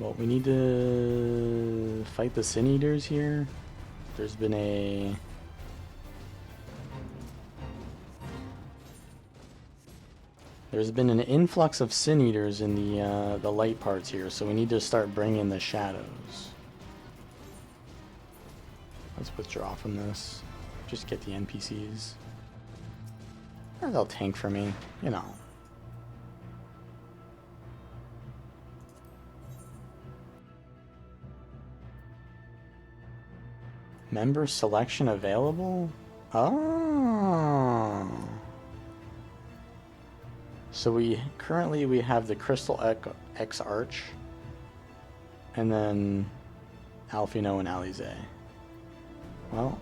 Well, we need to fight the Sin Eaters here. There's been a... There's been an influx of Sin Eaters in the light parts here, so we need to start bringing the shadows. Let's withdraw from this. Just get the NPCs. Or they'll tank for me, you know. Member selection available? Oh. So we currently have the Crystal X Arch, and then Alfino and Alize. Well,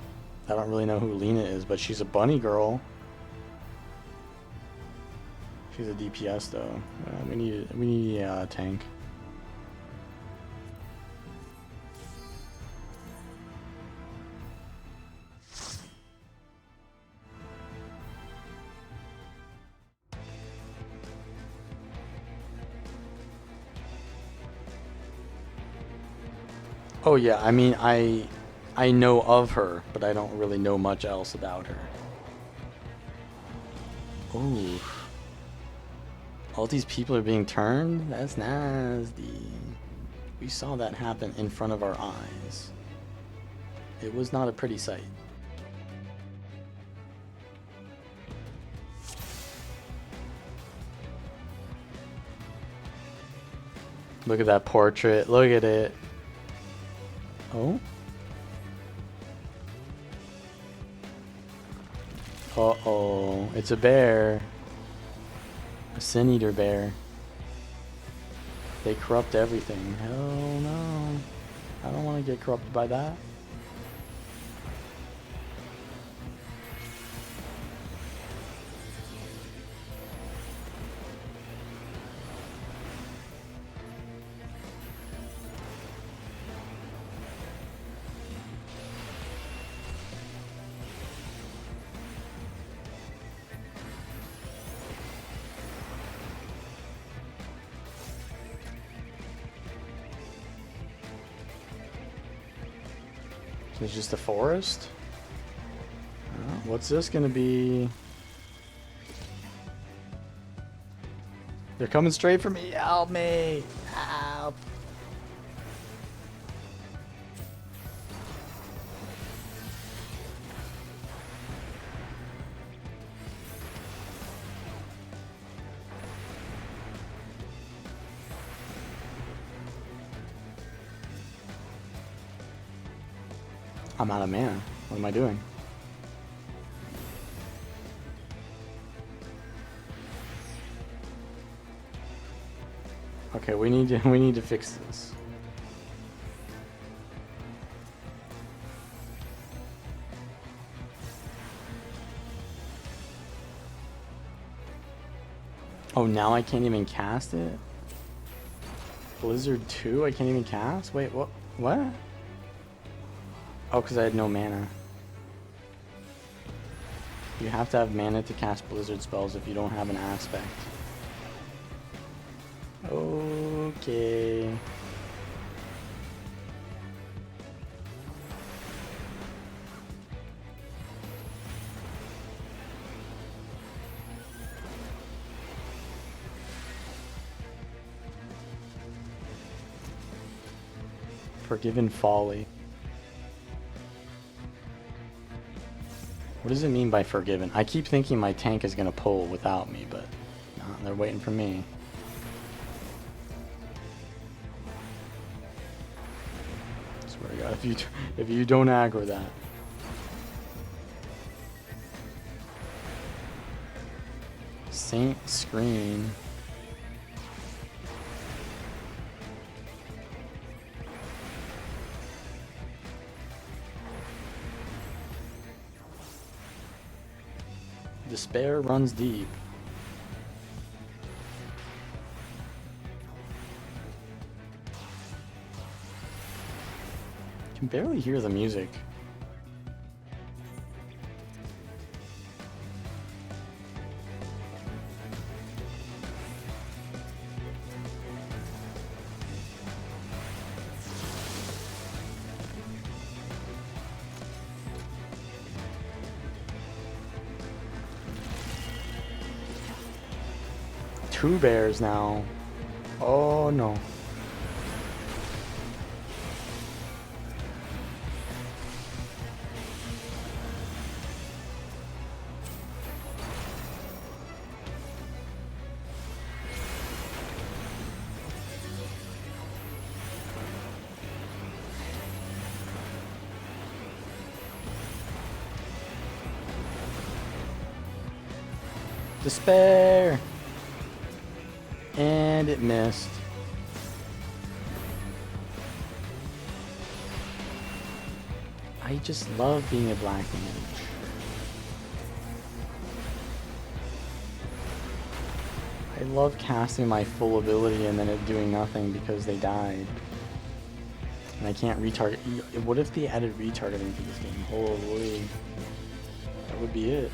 I don't really know who Lena is, but she's a bunny girl. She's a DPS though. We need a tank. Oh yeah, I mean I know of her, but I don't really know much else about her. Ooh. All these people are being turned? That's nasty. We saw that happen in front of our eyes. It was not a pretty sight. Look at that portrait. Look at it. Oh? Uh-oh. It's a bear. A Sin Eater bear. They corrupt everything. Hell no. I don't want to get corrupted by that. It's just a forest? What's this gonna be? They're coming straight for me. Help me! Help! I'm out of mana. What am I doing? Okay, we need to fix this. Oh, now I can't even cast it? Blizzard 2 I can't even cast? Wait, what? What? Oh, because I had no mana. You have to have mana to cast Blizzard spells if you don't have an aspect. Okay. Forgiven Folly. What does it mean by forgiven? I keep thinking my tank is gonna pull without me, but no, they're waiting for me. I swear to God, if you don't aggro that. Saint Screen. Despair runs deep. I can barely hear the music. 2 bears now. Oh no. Despair! And it missed. I just love being a black mage. I love casting my full ability and then it doing nothing because they died. And I can't retarget. What if they added retargeting to this game? Holy. That would be it.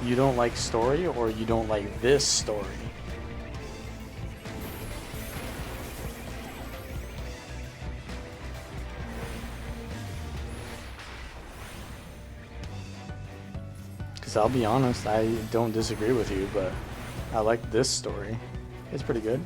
You don't like story, or you don't like this story? Because I'll be honest, I don't disagree with you, but I like this story. It's pretty good.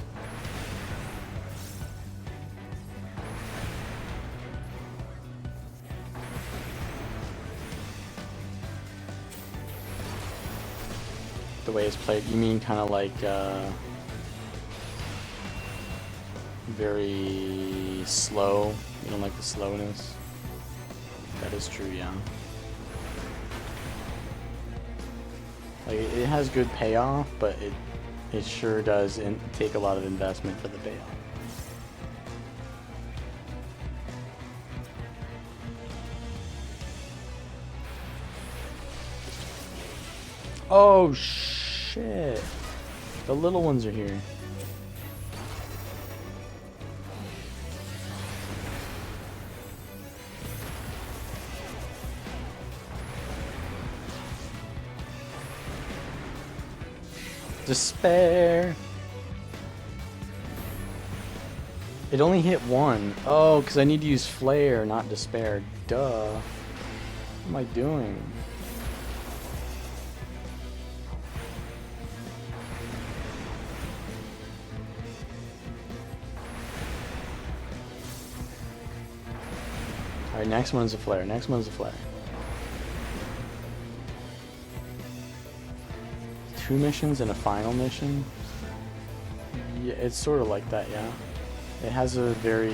The way it's played, you mean kind of like very slow? You don't like the slowness? That is true, yeah. Like it has good payoff, but it sure does take a lot of investment for the payoff. Oh shit. The little ones are here. Despair. It only hit one. Oh, because I need to use flare, not despair. Duh. What am I doing? Alright, next one's a flare. Next one's a flare. 2 missions and a final mission? Yeah, it's sort of like that, yeah. It has a very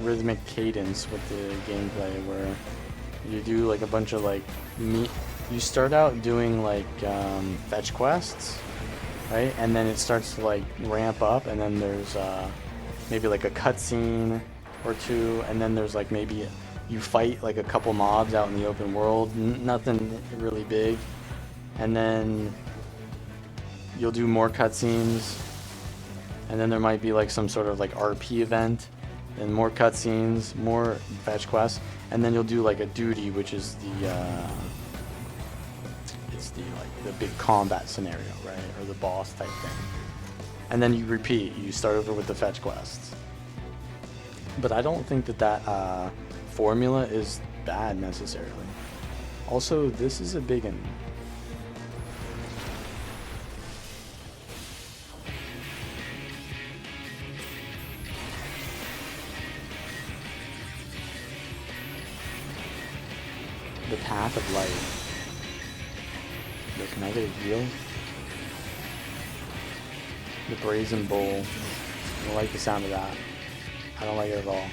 rhythmic cadence with the gameplay where you do like a bunch of like you start out doing like fetch quests, right? And then it starts to like ramp up, and then there's maybe like a cutscene or 2, and then there's like maybe you fight like a couple mobs out in the open world, nothing really big, and then you'll do more cutscenes, and then there might be like some sort of like RP event, and more cutscenes, more fetch quests, and then you'll do like a duty, which is the it's the like the big combat scenario, right, or the boss type thing, and then you repeat. You start over with the fetch quests. But I don't think that formula is bad necessarily. Also, this is a big one. The Path of Light. Look, can I get a heal? The Brazen Bowl. I don't like the sound of that. I don't like it at all.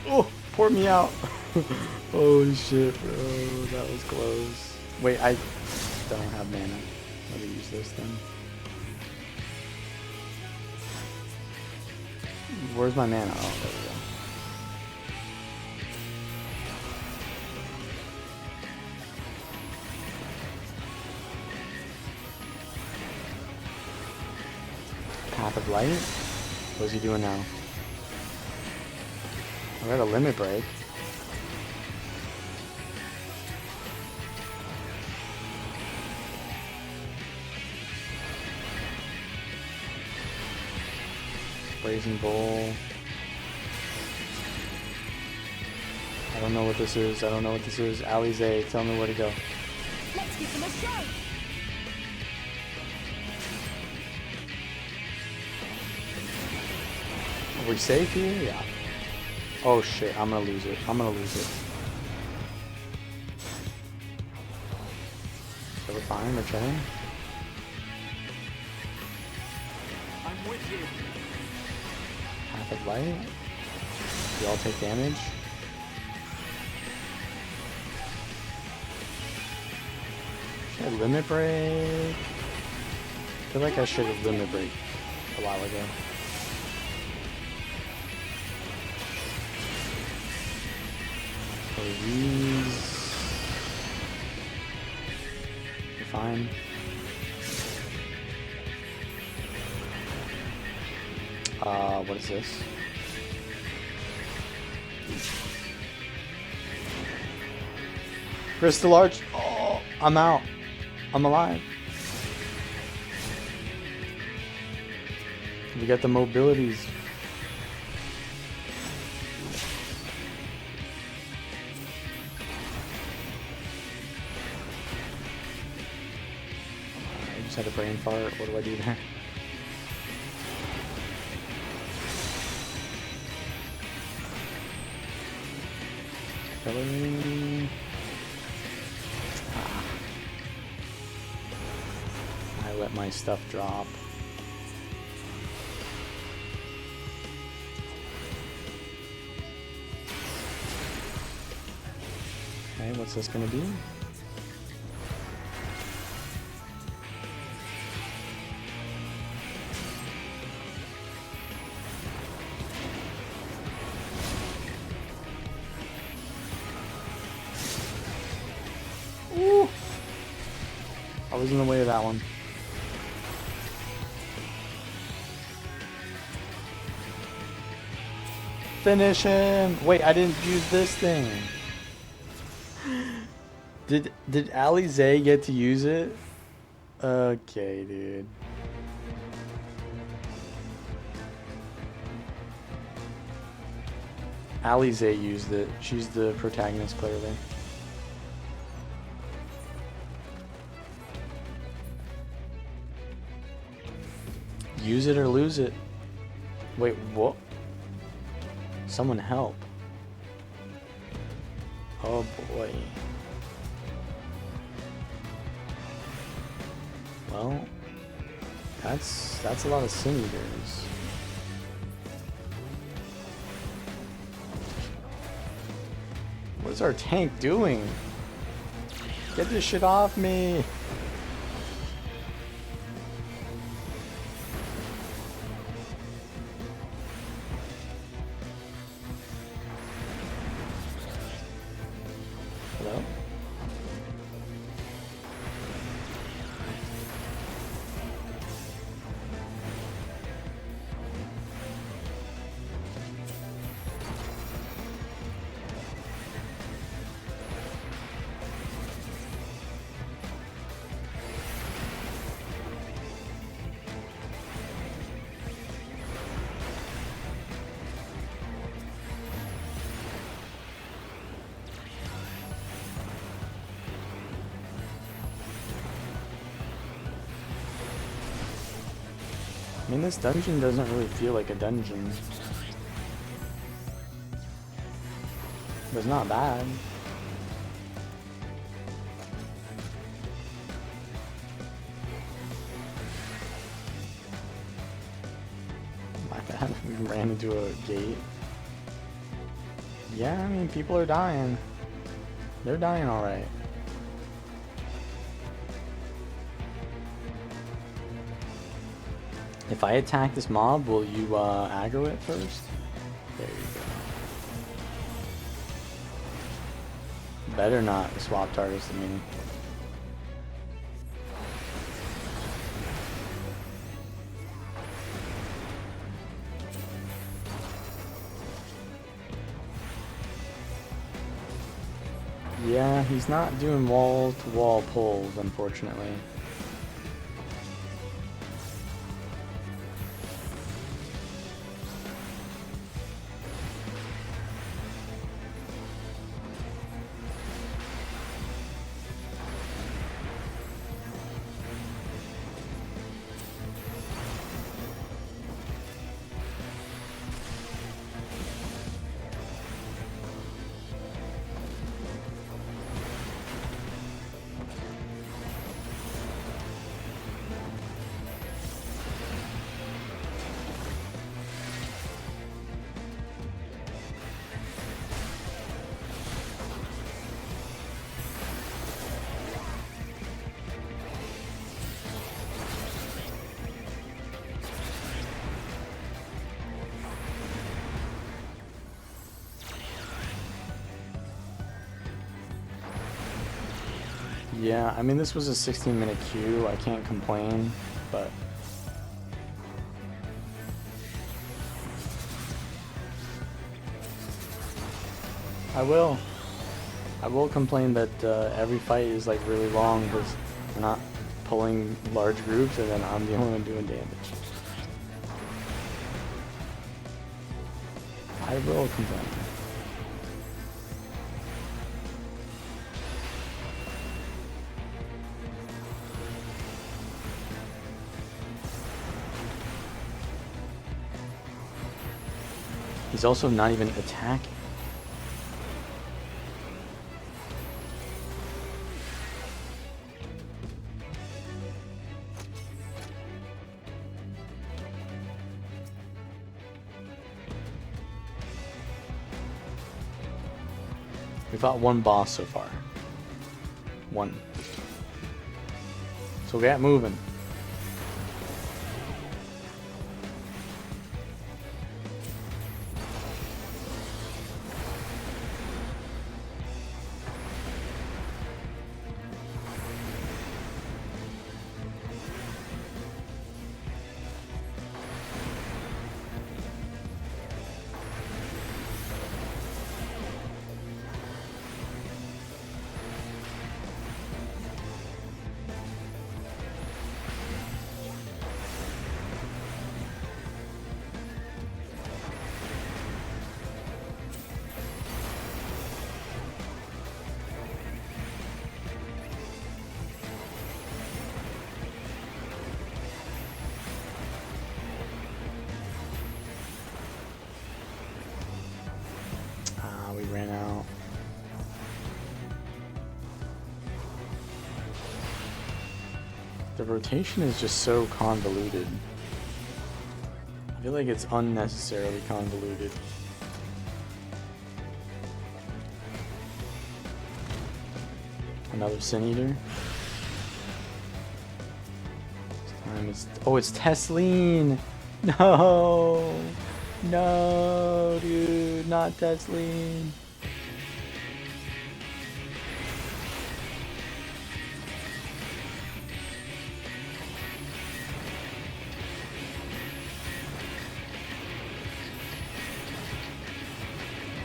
Oh, pour me out. Oh shit, bro. That was close. Wait, I don't have mana. Let me use this then. Where's my mana? Oh, there we go. Path of Light? What's he doing now? I got a limit break. Brazen Bull. I don't know what this is. I don't know what this is. Alize, tell me where to go. Let's give them a show. Are we safe here? Yeah. Oh shit, I'm gonna lose it. I'm gonna lose it. So we're fine, we're chilling. I'm with you. Path of Light. You all take damage. Should I limit break? I feel like I should have limit break a while ago. These. You're fine. What is this? Crystal Arch. Oh, I'm out. I'm alive. We got the mobilities. I just had a brain fart. What do I do there? Coloring. I let my stuff drop. Okay, what's this gonna be? Ooh. I was in the way of that one. Finish him! Wait, I didn't use this thing. Did Alize get to use it? Okay, dude. Alize used it. She's the protagonist, clearly. Use it or lose it. Wait, what? Someone help. Oh boy. Well, that's a lot of sin eaters. What is our tank doing? Get this shit off me! Hello? I mean, this dungeon doesn't really feel like a dungeon. But it's not bad. My bad, we ran into a gate. Yeah, I mean, people are dying. They're dying alright. If I attack this mob, will you aggro it first? There you go. Better not swap targets to me. Yeah, he's not doing wall-to-wall pulls, unfortunately. Yeah, I mean, this was a 16-minute queue. I can't complain, but I will complain that every fight is like really long because we're not pulling large groups and then I'm the only one doing damage. I will complain. He's also not even attacking. We fought one boss so far. One. So get moving. We ran out. The rotation is just so convoluted. I feel like it's unnecessarily convoluted. Another Sin Eater. This time it's... Oh, it's Tesleen! No! No, dude, not Tesleen.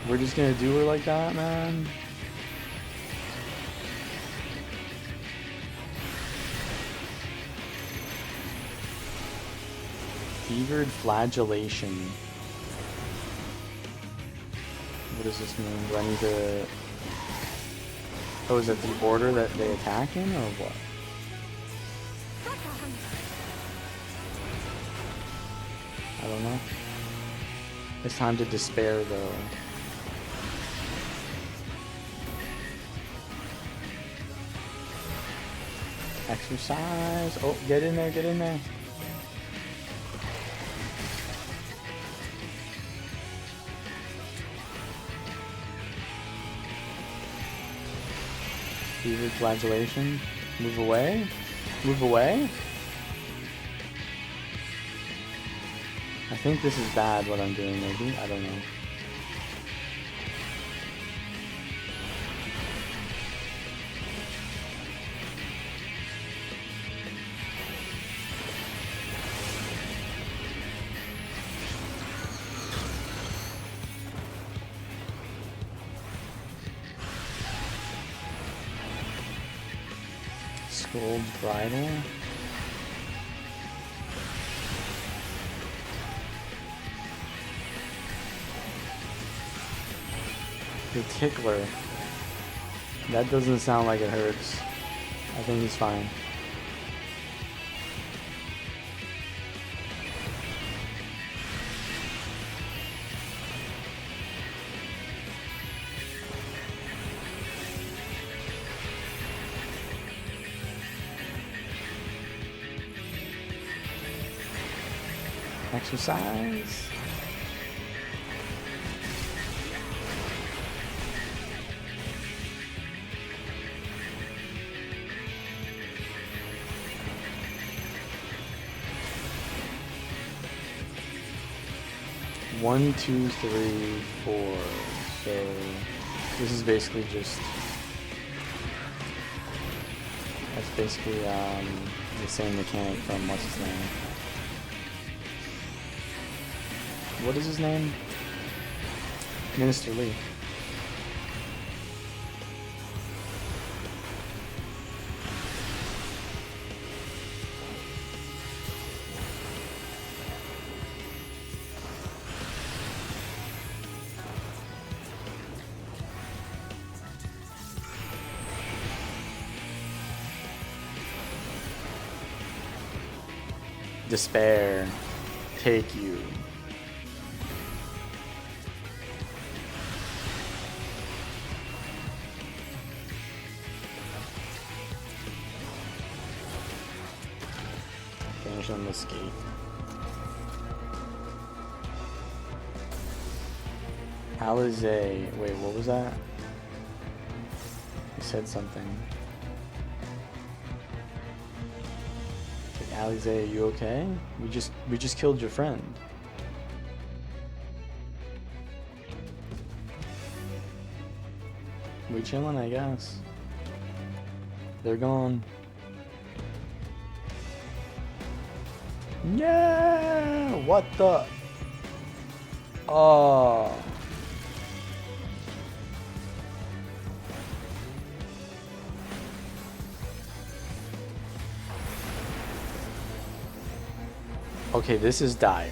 We're just gonna do her like that, man. Fevered flagellation. What does this mean? Do I need to... Oh, is it the order that they attack in, or what? I don't know. It's time to despair, though. Exercise. Oh, get in there, get in there. Fevered flagellation. Move away. Move away. I think this is bad what I'm doing, maybe. I don't know. Gold bridle. The tickler. That doesn't sound like it hurts. I think he's fine. Exercise. One, two, three, four. So this is basically just basically the same mechanic from what's his name? What is his name? Minister Lee. Despair, take you. Finish on the skate. Alizé, wait, what was that? You said something. Alizé, are you okay? We just killed your friend. We chilling, I guess. They're gone. Yeah! What the? Oh. Okay, this is dire.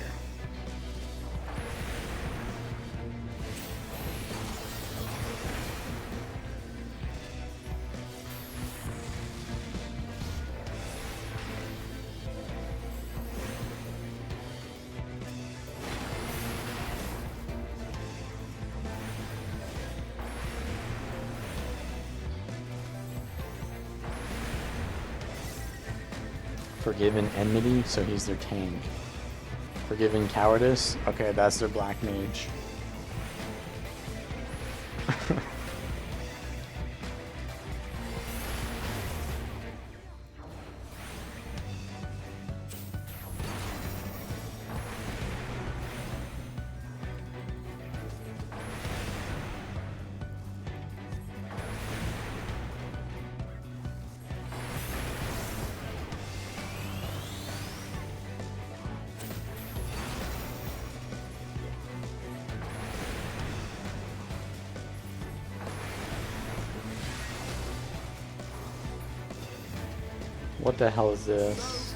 Forgiven enmity, so he's their tank. Forgiven cowardice, okay, that's their black mage. What the hell is this?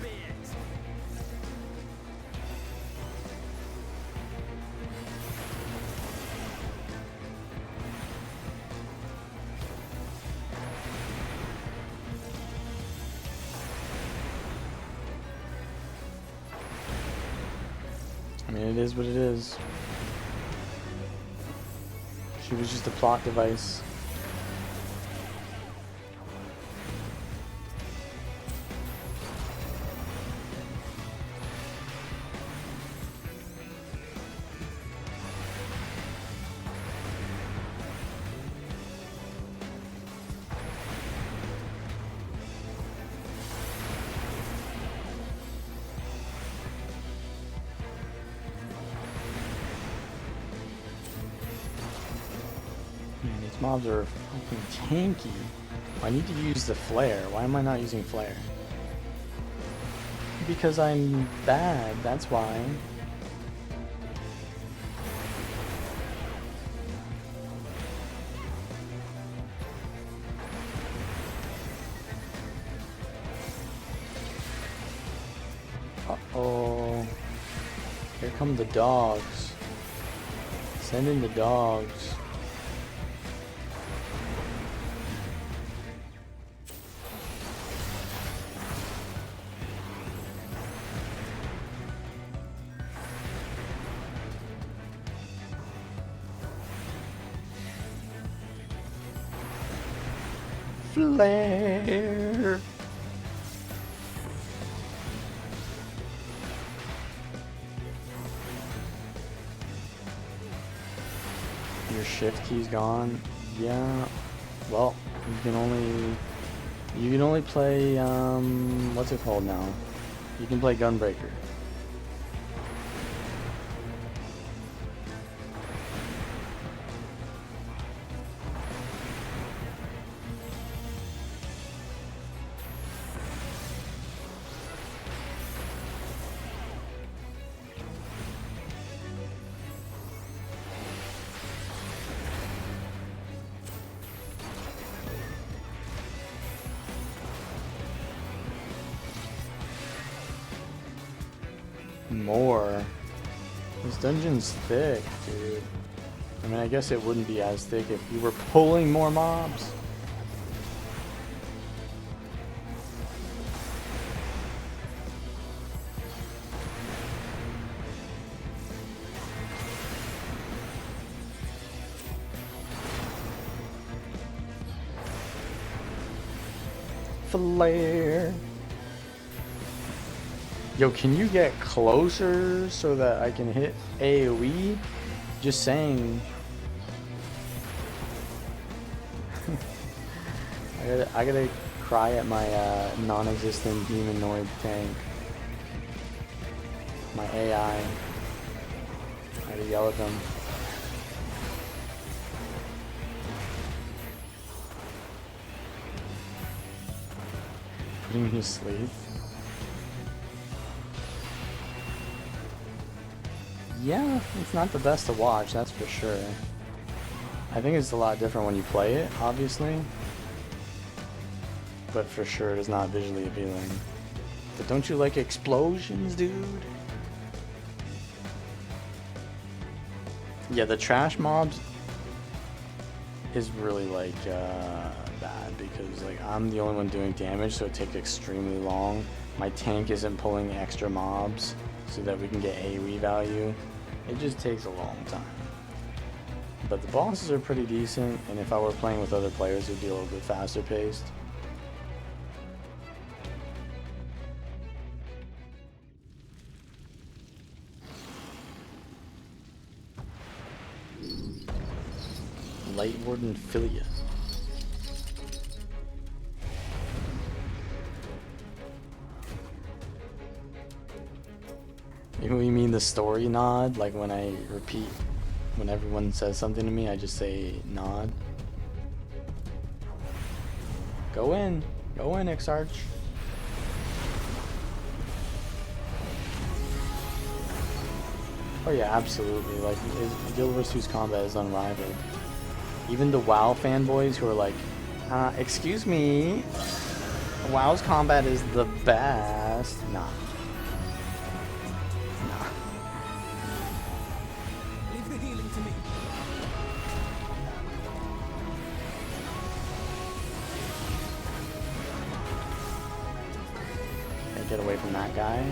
I mean, it is what it is. She was just a plot device. These mobs are fucking tanky. I need to use the flare. Why am I not using flare? Because I'm bad, that's why. Uh-oh. Here come the dogs. Send in the dogs. Flare. Your shift key's gone. Yeah. Well, you can only play what's it called now? You can play Gunbreaker. more. This dungeon's thick, dude. I mean, I guess it wouldn't be as thick if you were pulling more mobs. Flare. Yo, can you get closer so that I can hit AoE? Just saying. I gotta cry at my non-existent humanoid tank. My AI. I gotta yell at them. Putting me to sleep. Yeah, it's not the best to watch, that's for sure. I think it's a lot different when you play it, obviously. But for sure, it is not visually appealing. But don't you like explosions, dude? Yeah, the trash mobs is really like bad because like I'm the only one doing damage, so it takes extremely long. My tank isn't pulling extra mobs so that we can get AoE value. It just takes a long time. But the bosses are pretty decent, and if I were playing with other players, it would be a little bit faster paced. Light Warden Philia. You mean the story nod? Like when I repeat, when everyone says something to me, I just say nod. Go in, X-Arch. Oh yeah, absolutely. Like Guild vs. 2's combat is unrivaled. Even the WoW fanboys who are like, excuse me, WoW's combat is the best. Nah. Leave the healing to me. Can't get away from that guy.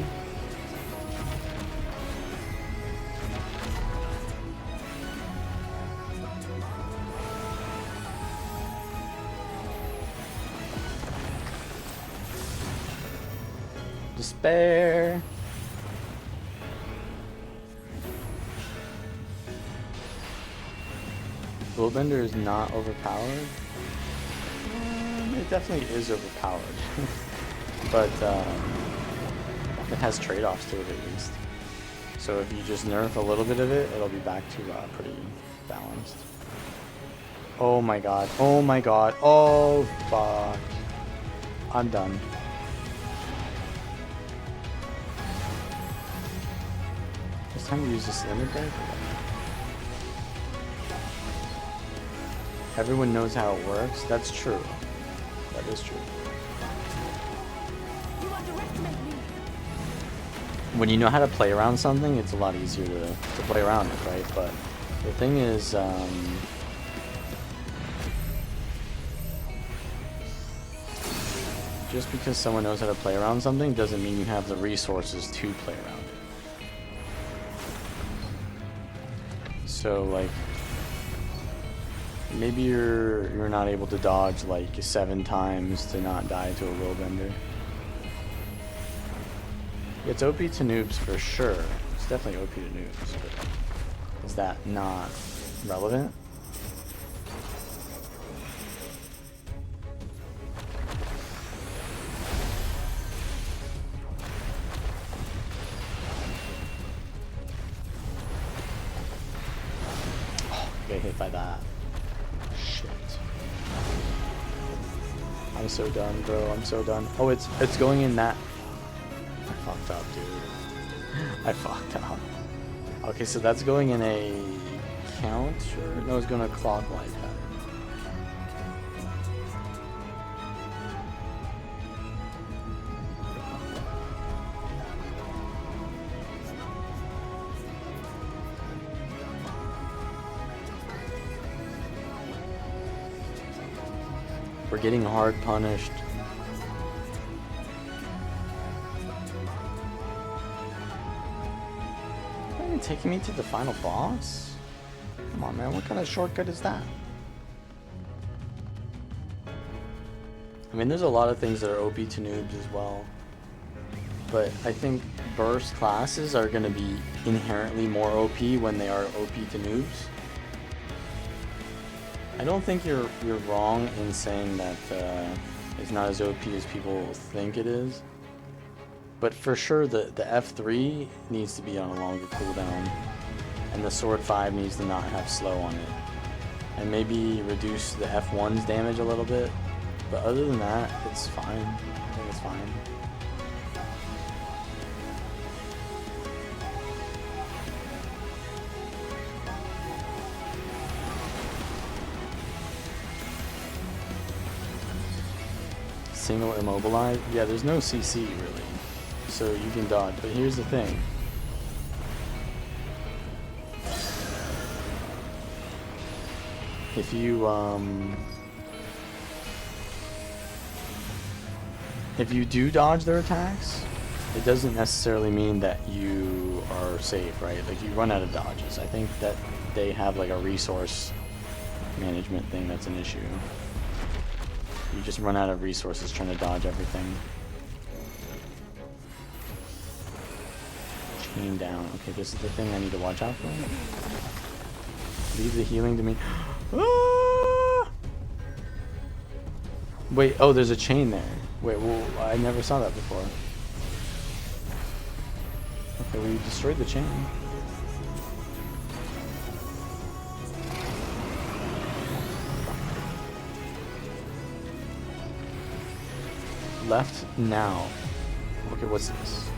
Despair. Willbender is not overpowered. It definitely is overpowered, but it has trade-offs to it at least. So if you just nerf a little bit of it, it'll be back to pretty balanced. Oh my god! Oh my god! Oh fuck! I'm done. It's time to use this limit break. Everyone knows how it works. That's true. That is true. You underestimate me. When you know how to play around something, it's a lot easier to play around it, right? But the thing is, just because someone knows how to play around something doesn't mean you have the resources to play around it. So like, maybe you're not able to dodge like 7 times to not die to a Willbender. It's OP to noobs for sure. It's definitely OP to noobs, but is that not relevant? Get hit by that. Shit. I'm so done, bro. I'm so done. Oh, it's going in that. I fucked up, dude. I fucked up. Okay, so that's going in a counter. No, it's going to clockwise pattern. We're getting hard punished. Are you taking me to the final boss? Come on, man. What kind of shortcut is that? I mean, there's a lot of things that are OP to noobs as well. But I think burst classes are going to be inherently more OP when they are OP to noobs. I don't think you're wrong in saying that it's not as OP as people think it is. But for sure, the F3 needs to be on a longer cooldown. And the Sword 5 needs to not have slow on it. And maybe reduce the F1's damage a little bit. But other than that, it's fine. I think it's fine. Single immobilize? Yeah, there's no CC really. So you can dodge. But here's the thing. If you do dodge their attacks, it doesn't necessarily mean that you are safe, right? Like, you run out of dodges. I think that they have like a resource management thing that's an issue. You just run out of resources trying to dodge everything. Chain down. Okay, this is the thing I need to watch out for. Leave the healing to me. Ah! Wait, oh, there's a chain there. Wait, well, I never saw that before. Okay, we destroyed the chain. Left now. Okay, what's this?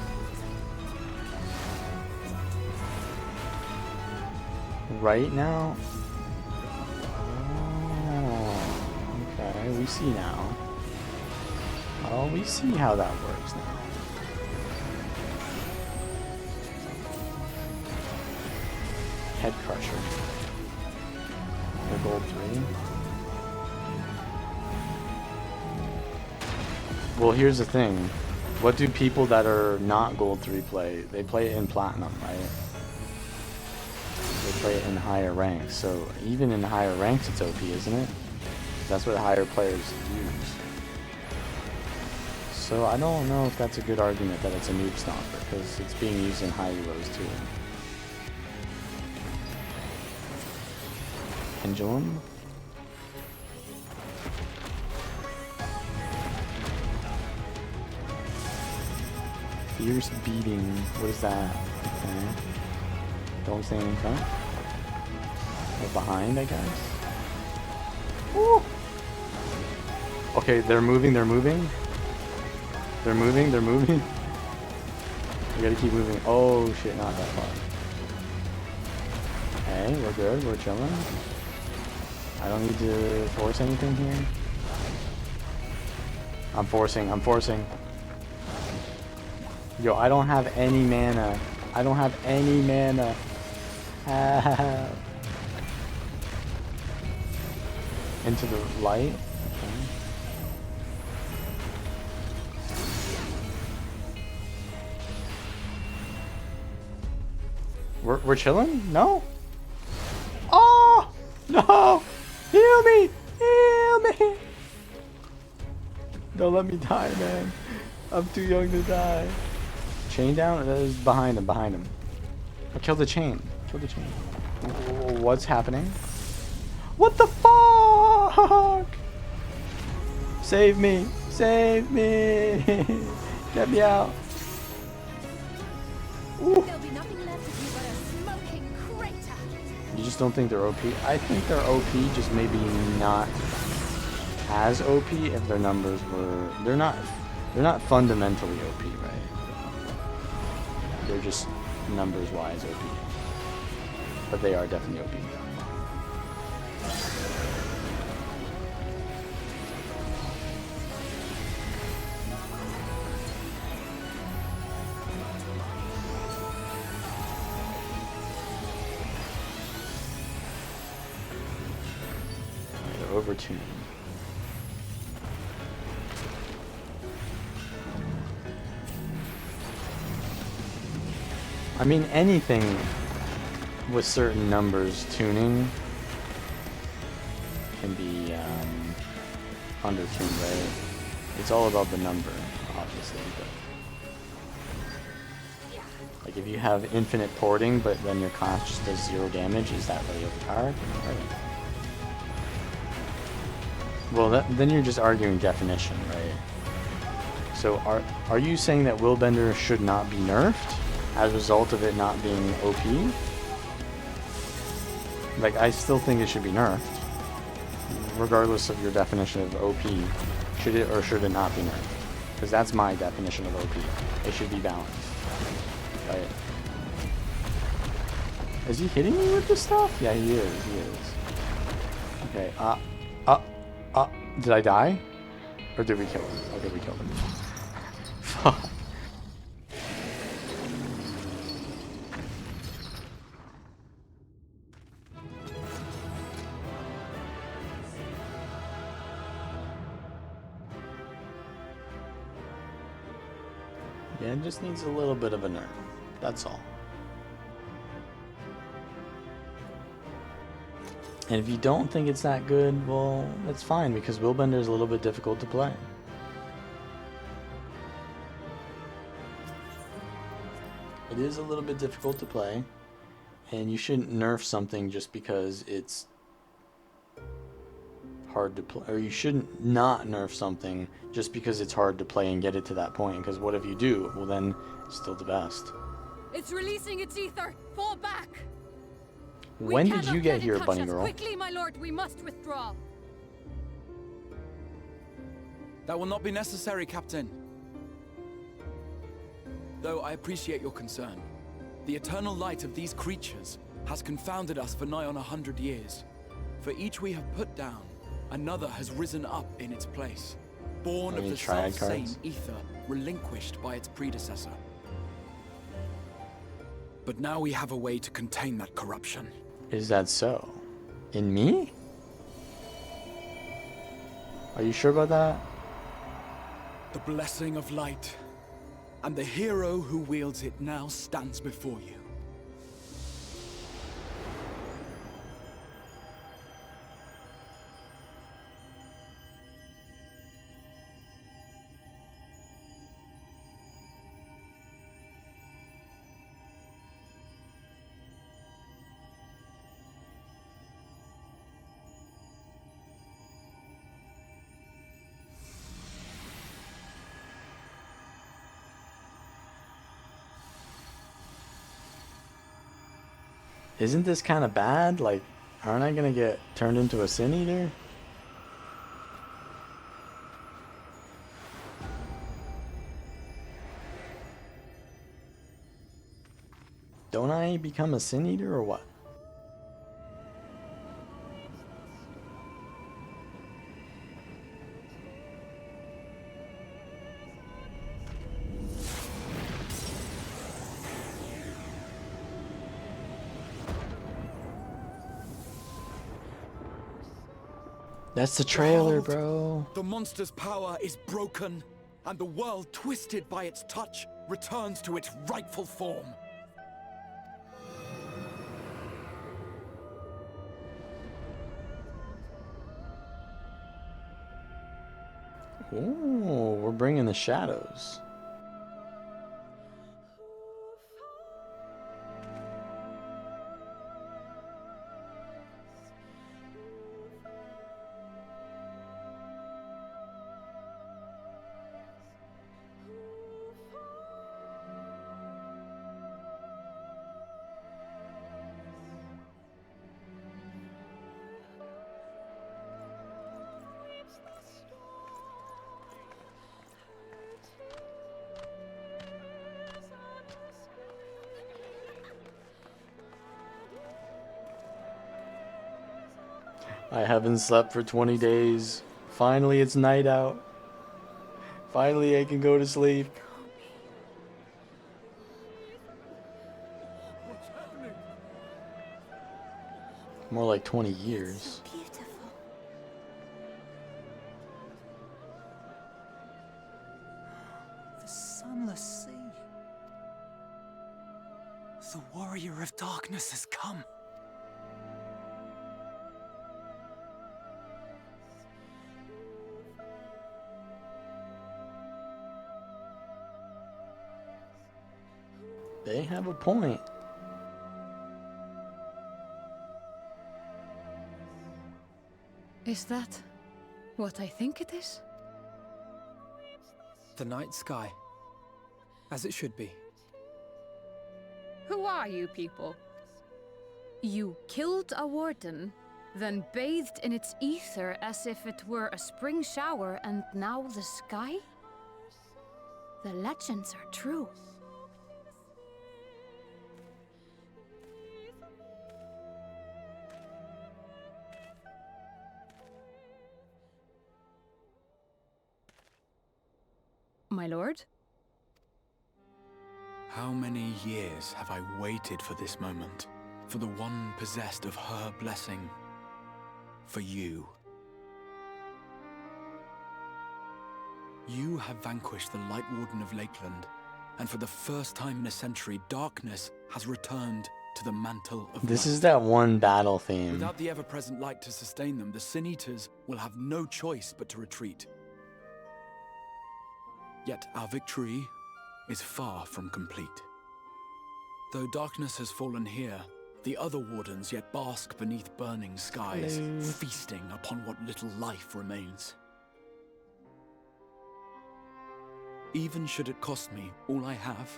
Right now? Oh, okay, we see now. Oh, we see how that works now. Head crusher. The gold 3. Well, here's the thing. What do people that are not gold 3 play? They play it in platinum, right? They play it in higher ranks. So even in higher ranks, it's OP, isn't it? That's what higher players use. So I don't know if that's a good argument that it's a noob stomper, because it's being used in high elos too. Pendulum? Fierce beating. What is that? Okay. Don't stand in front. Or behind, I guess. Woo! Okay, they're moving, they're moving. They're moving, they're moving. We gotta keep moving. Oh shit, not that far. Okay, we're good, we're chilling. I don't need to force anything here. I'm forcing. Yo, I don't have any mana. I don't have any mana. Into the light. Okay. We're chilling? No? Oh! No! Heal me! Heal me! Don't let me die, man. I'm too young to die. Chain down? That is behind him, behind him. Oh, kill the chain. Kill the chain. What's happening? What the fuck? Save me! Save me! Get me out! Ooh. There'll be nothing left of you but a smoking crater. You just don't think they're OP? I think they're OP, just maybe not as OP if their numbers were... They're not fundamentally OP, right? They're just numbers-wise OP. But they are definitely OP. They're overtuned. I mean, anything with certain numbers tuning can be undertuned, right? It's all about the number, obviously. But like if you have infinite porting, but then your class just does 0 damage, is that really overpowered? Right. Well, then you're just arguing definition, right? So are you saying that Willbender should not be nerfed as a result of it not being OP? Like, I still think it should be nerfed, regardless of your definition of OP. Should it or should it not be nerfed? Because that's my definition of OP. It should be balanced. Right? Is he hitting me with this stuff? Yeah, he is. He is. Okay. Did I die? Or did we kill him? Okay, we killed him. Fuck. Yeah, it just needs a little bit of a nerf. That's all. And if you don't think it's that good, well, that's fine, because Willbender is a little bit difficult to play. It is a little bit difficult to play, and you shouldn't nerf something just because it's hard to play, or you shouldn't not nerf something just because it's hard to play and get it to that point, because what if you do? Well, then it's still the best. It's releasing its ether. Fall back. When did you get here, bunny girl? Quickly, my lord, we must withdraw. That will not be necessary, Captain. Though I appreciate your concern. The eternal light of these creatures has confounded us for nigh on 100 years. For each we have put down, another has risen up in its place, born of the self-same ether relinquished by its predecessor. But now we have a way to contain that corruption. Is that so? In me? Are you sure about that? The blessing of light, and the hero who wields it now stands before you. Isn't this kind of bad? Like, aren't I gonna get turned into a Sin Eater? Don't I become a Sin Eater or what? That's the trailer, bro. The monster's power is broken, and the world, twisted by its touch, returns to its rightful form. Ooh, we're bringing the shadows. I haven't slept for 20 days. Finally, it's night out. Finally, I can go to sleep. More like 20 years. Beautiful. The sunless sea. of darkness has come. They have a point. Is that what I think it is? The night sky. As it should be. Who are you people? You killed a warden, then bathed in its ether as if it were a spring shower, and now the sky? The legends are true. My lord? How many years have I waited for this moment? For the one possessed of her blessing. For you. You have vanquished the Light Warden of Lakeland, and for the first time in a century, darkness has returned to the mantle of This light. is that one battle theme. Without the ever-present light to sustain them, the Sin Eaters will have no choice but to retreat. Yet our victory is far from complete. Though darkness has fallen here, the other wardens yet bask beneath burning skies, feasting upon what little life remains. Even should it cost me all I have,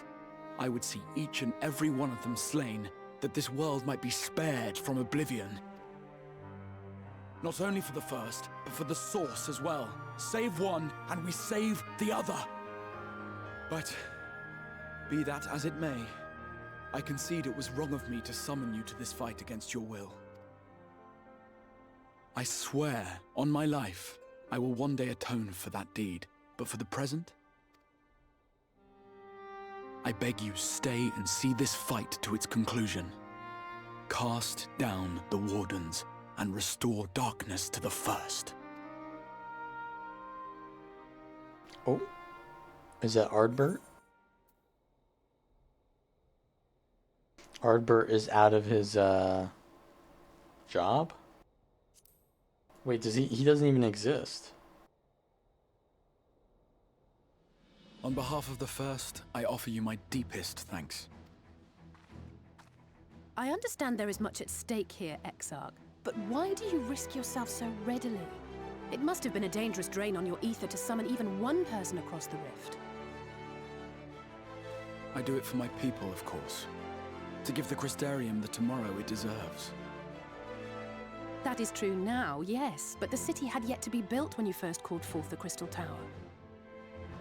I would see each and every one of them slain, that this world might be spared from oblivion. Not only for the first, but for the source as well. Save one, and we save the other. But, be that as it may, I concede it was wrong of me to summon you to this fight against your will. I swear, on my life, I will one day atone for that deed, but for the present, I beg you stay and see this fight to its conclusion. Cast down the wardens and restore darkness to the first. Oh, is that Ardbert? Ardbert is out of his job? Wait, does he doesn't even exist. On behalf of the first, I offer you my deepest thanks. I understand there is much at stake here, Exarch, but why do you risk yourself so readily? It must have been a dangerous drain on your ether to summon even one person across the rift. I do it for my people, of course. To give the Crystarium the tomorrow it deserves. That is true now, yes, but the city had yet to be built when you first called forth the Crystal Tower.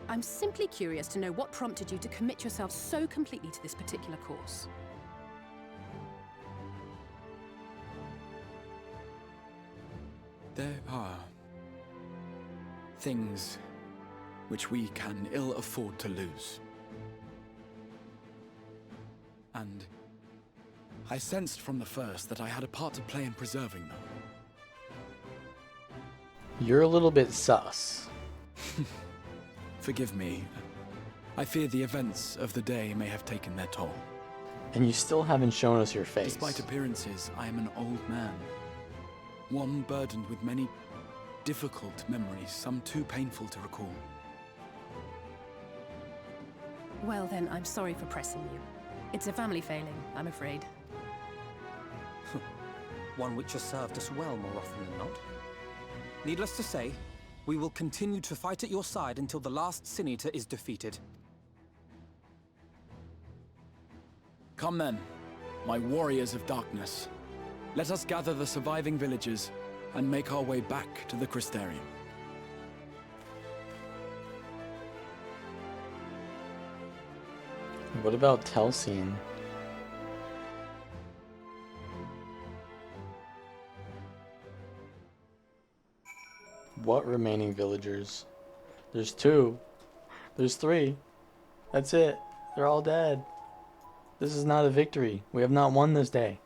I'm simply curious to know what prompted you to commit yourself so completely to this particular course. There are things which we can ill afford to lose. And I sensed from the first that I had a part to play in preserving them. You're a little bit sus. Forgive me. I fear the events of the day may have taken their toll. And you still haven't shown us your face. Despite appearances, I am an old man. One burdened with many difficult memories, some too painful to recall. Well then, I'm sorry for pressing you. It's a family failing, I'm afraid. One which has served us well more often than not. Needless to say, we will continue to fight at your side until the last Sin Eater is defeated. Come then, my warriors of darkness. Let us gather the surviving villagers and make our way back to the Crystarium. What about Telsine? What remaining villagers? There's 2. There's 3. That's it. They're all dead. This is not a victory. We have not won this day.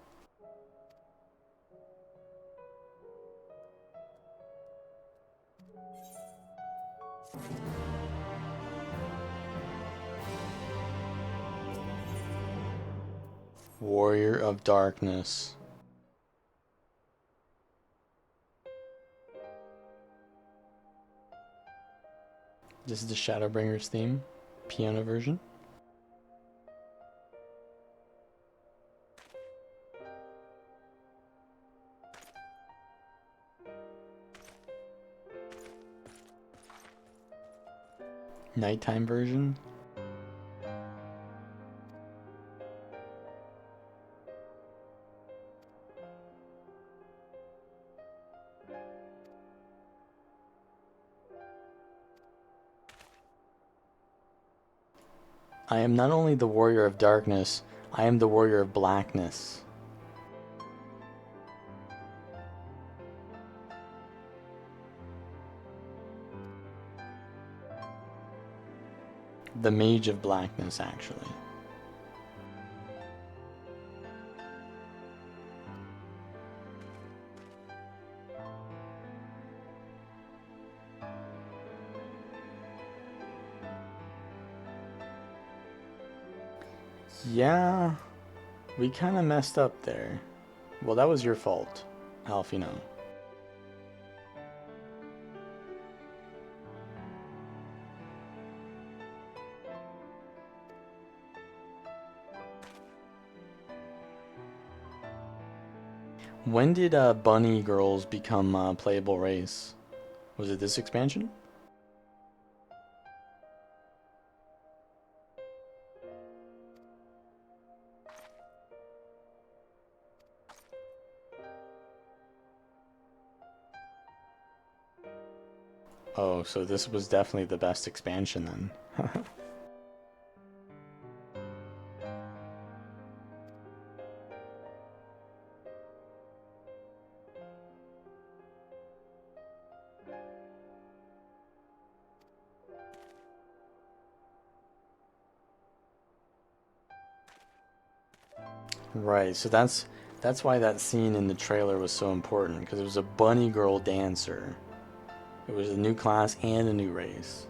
Warrior of Darkness. This is the Shadowbringers theme, piano version. Nighttime version. I am not only the warrior of darkness, I am the warrior of blackness. The mage of blackness, actually. Yeah, we kind of messed up there. Well, that was your fault, Alfino. When did bunny girls become a playable race? Was it this expansion? Oh, so this was definitely the best expansion then. Right, so that's why that scene in the trailer was so important, because it was a bunny girl dancer. It was a new class and a new race.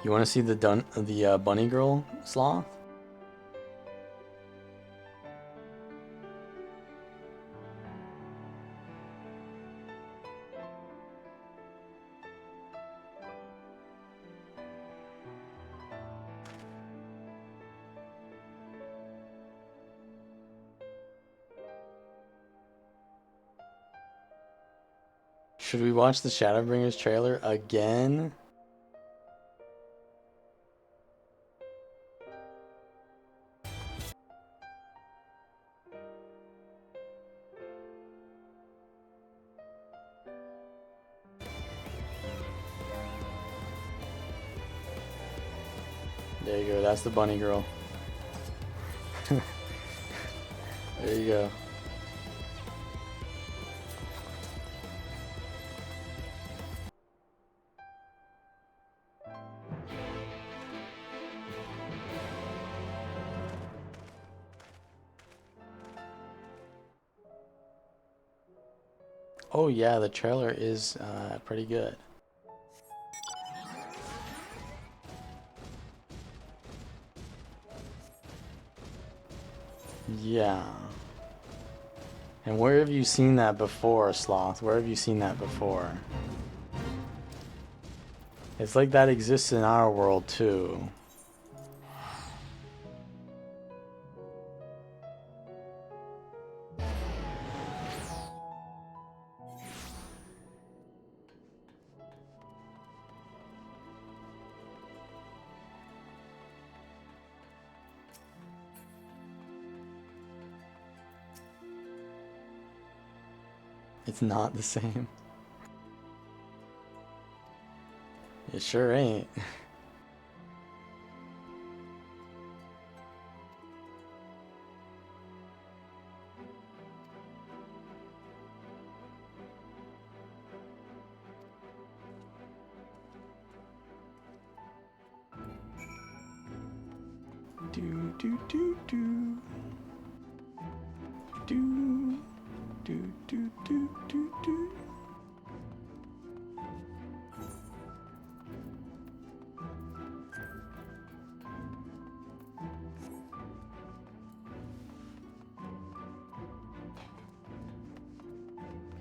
You want to see the bunny girl sloth? Should we watch the Shadowbringers trailer again? There you go, that's the bunny girl. There you go. Oh yeah, the trailer is pretty good. Yeah. And where have you seen that before, Sloth? Where have you seen that before? It's like that exists in our world too. It's not the same. It sure ain't. Do do do do. Do do do do do do.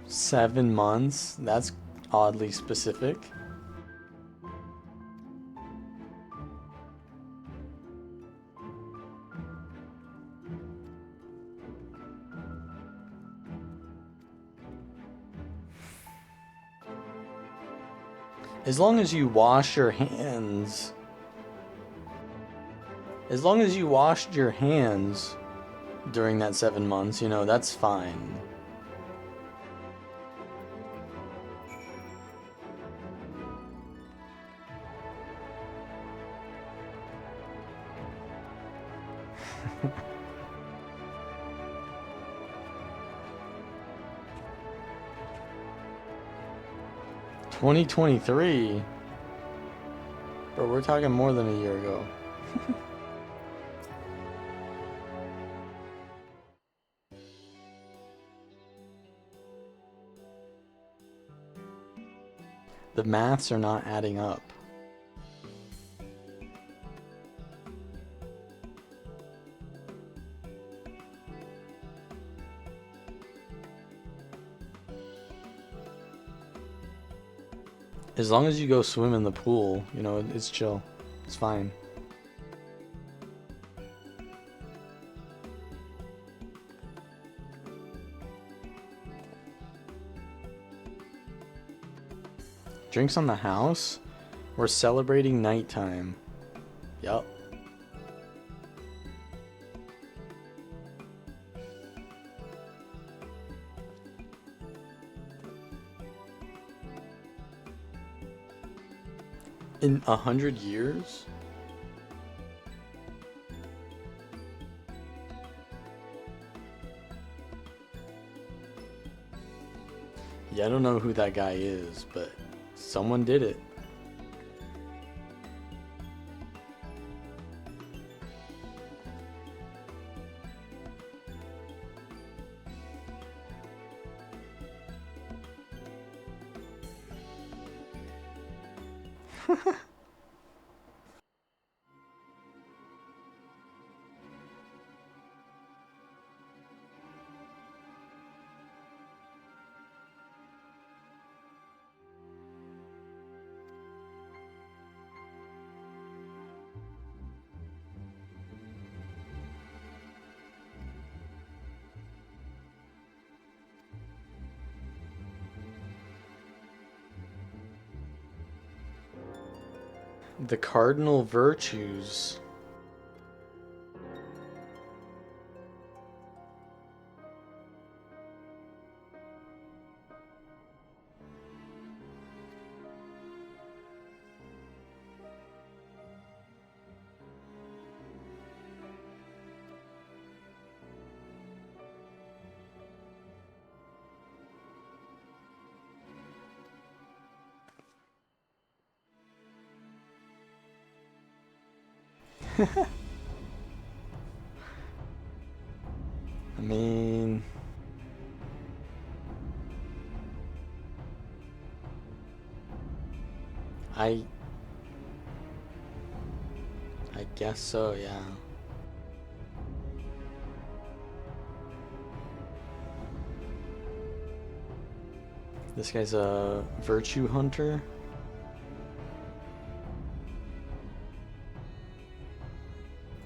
Seven months? That's oddly specific. As long as you wash your hands. As long as you washed your hands during that 7 months, you know, that's fine. $2023? Bro, we're talking more than a year ago. The maths are not adding up. As long as you go swim in the pool, you know, it's chill. It's fine. Drinks on the house? We're celebrating nighttime. Yup. In 100 years? Yeah, I don't know who that guy is, but someone did it. The cardinal virtues. I mean, I guess so, yeah. This guy's a virtue hunter.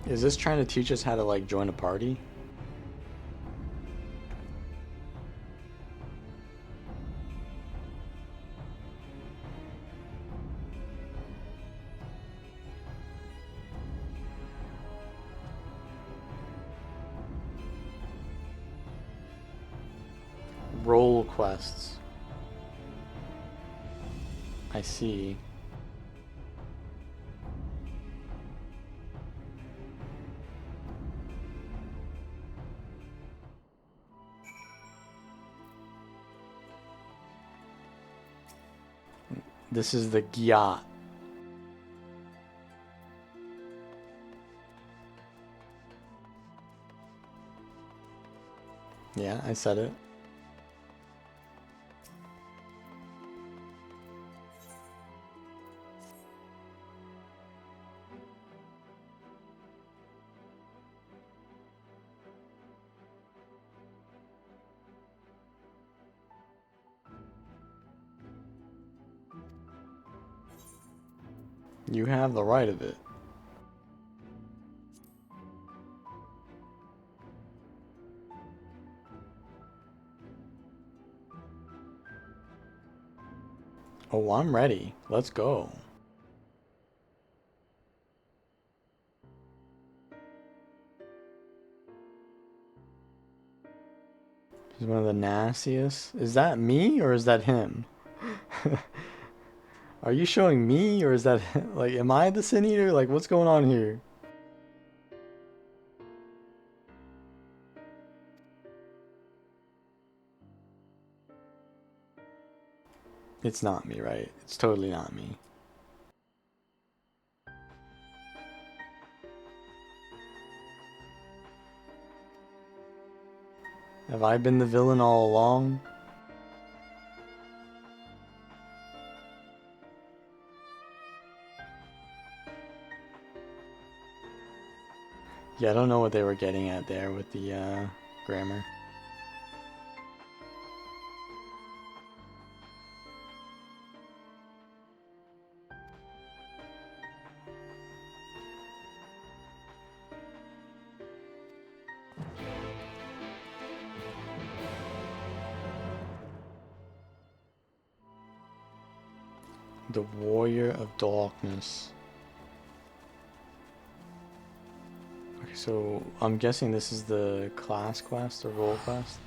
Is this trying to teach us how to, like, join a party? Role quests. I see. This is the Gyat. Yeah, I said it. You have the right of it. Oh, I'm ready. Let's go. He's one of the nastiest. Is that me or is that him? Are you showing me or is that like, am I the Sin Eater? Like, what's going on here? It's not me, right? It's totally not me. Have I been the villain all along? Yeah, I don't know what they were getting at there with the grammar. The Warrior of Darkness. Okay, so I'm guessing this is the class quest or role quest.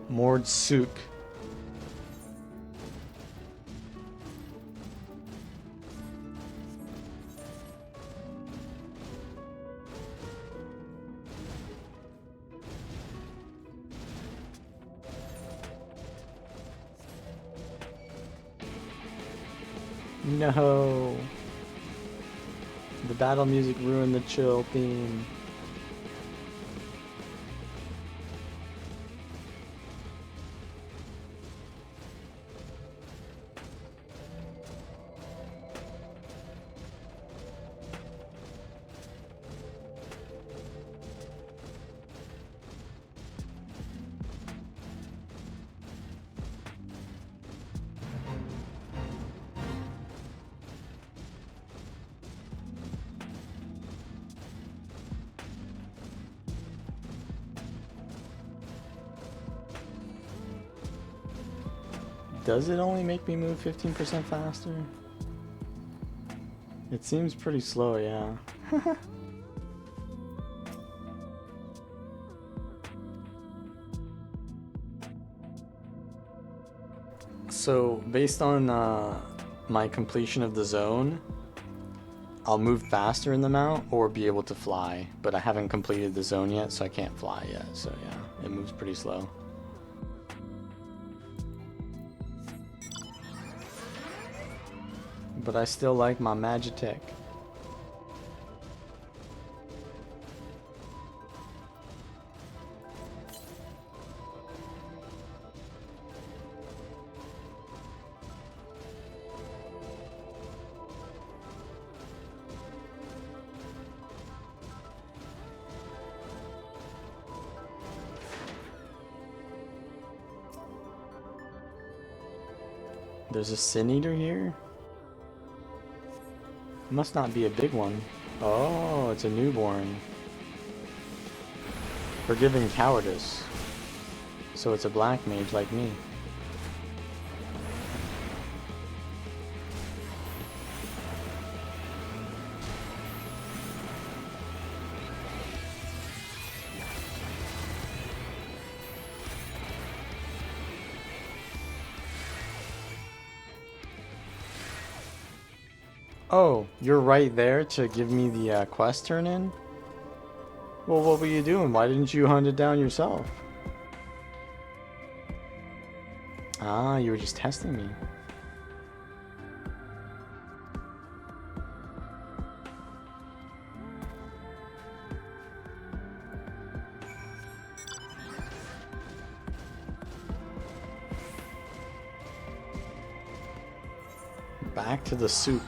Mord Sook. No. The battle music ruined the chill theme. Does it only make me move 15% faster? It seems pretty slow, yeah. So, based on my completion of the zone, I'll move faster in the mount or be able to fly, but I haven't completed the zone yet, so I can't fly yet, so yeah, it moves pretty slow. But I still like my Magitech. There's a Sin Eater here? Must not be a big one. Oh, it's a newborn. Forgiving cowardice. So it's a black mage like me. Oh, you're right there to give me the quest turn in? Well, what were you doing? Why didn't you hunt it down yourself? Ah, you were just testing me. back to the souk.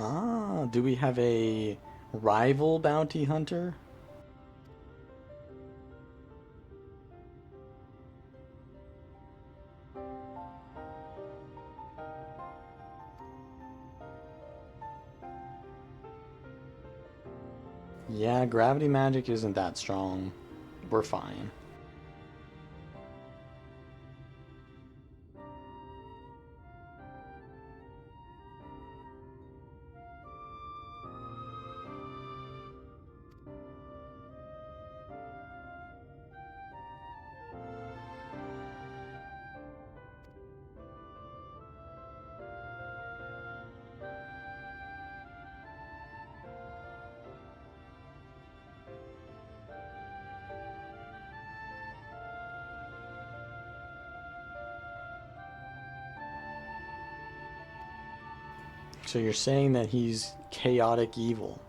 Ah, do we have a rival bounty hunter? Yeah, gravity magic isn't that strong. We're fine. So you're saying that he's chaotic evil?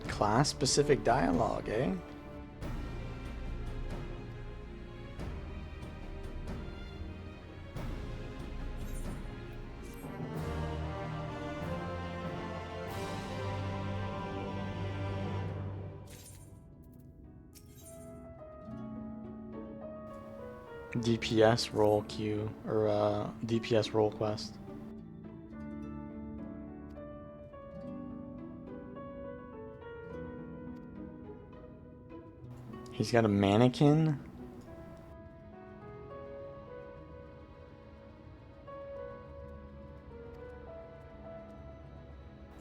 Class-specific dialogue, eh? DPS role queue, or DPS role quest. He's got a mannequin.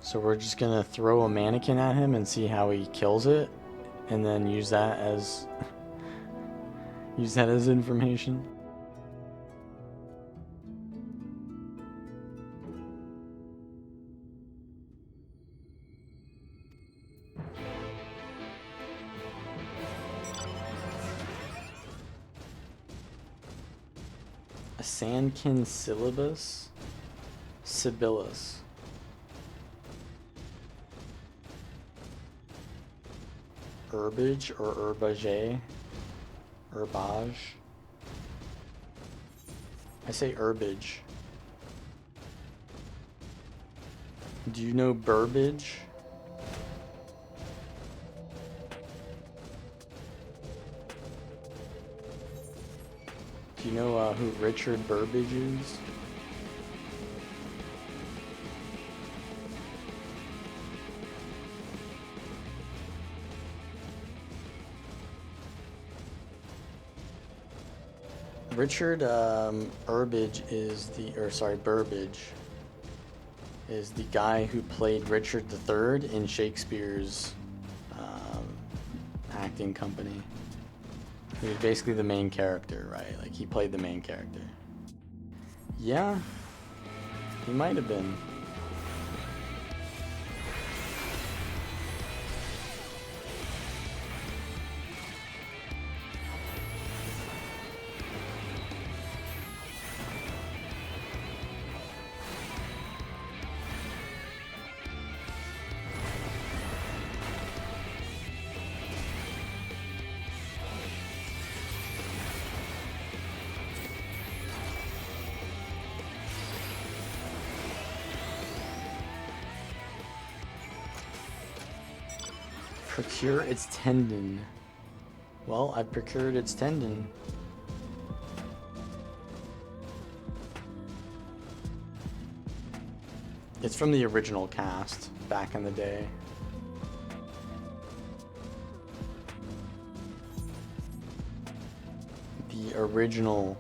So we're just gonna throw a mannequin at him and see how he kills it, and then use that as information. A Sandkin syllabus? Sibyllus. Herbage or herbage? Herbage? I say herbage. Do you know Burbage? Do you know who Richard Burbage is? Richard Burbage is the guy who played Richard III in Shakespeare's acting company. He was basically the main character, right? Like, he played the main character. Yeah, he might have been. Procure its tendon. Well, I've procured its tendon. It's from the original cast, back in the day. The original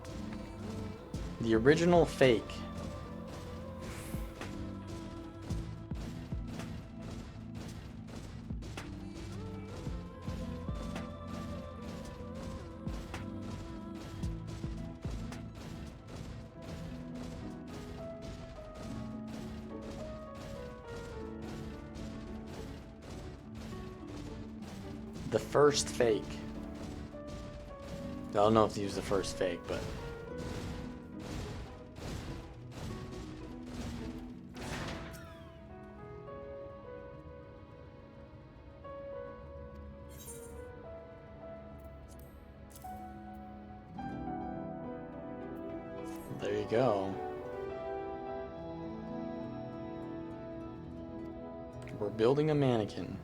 fake. The first fake. I don't know if he was the first fake, but there you go. We're building a mannequin.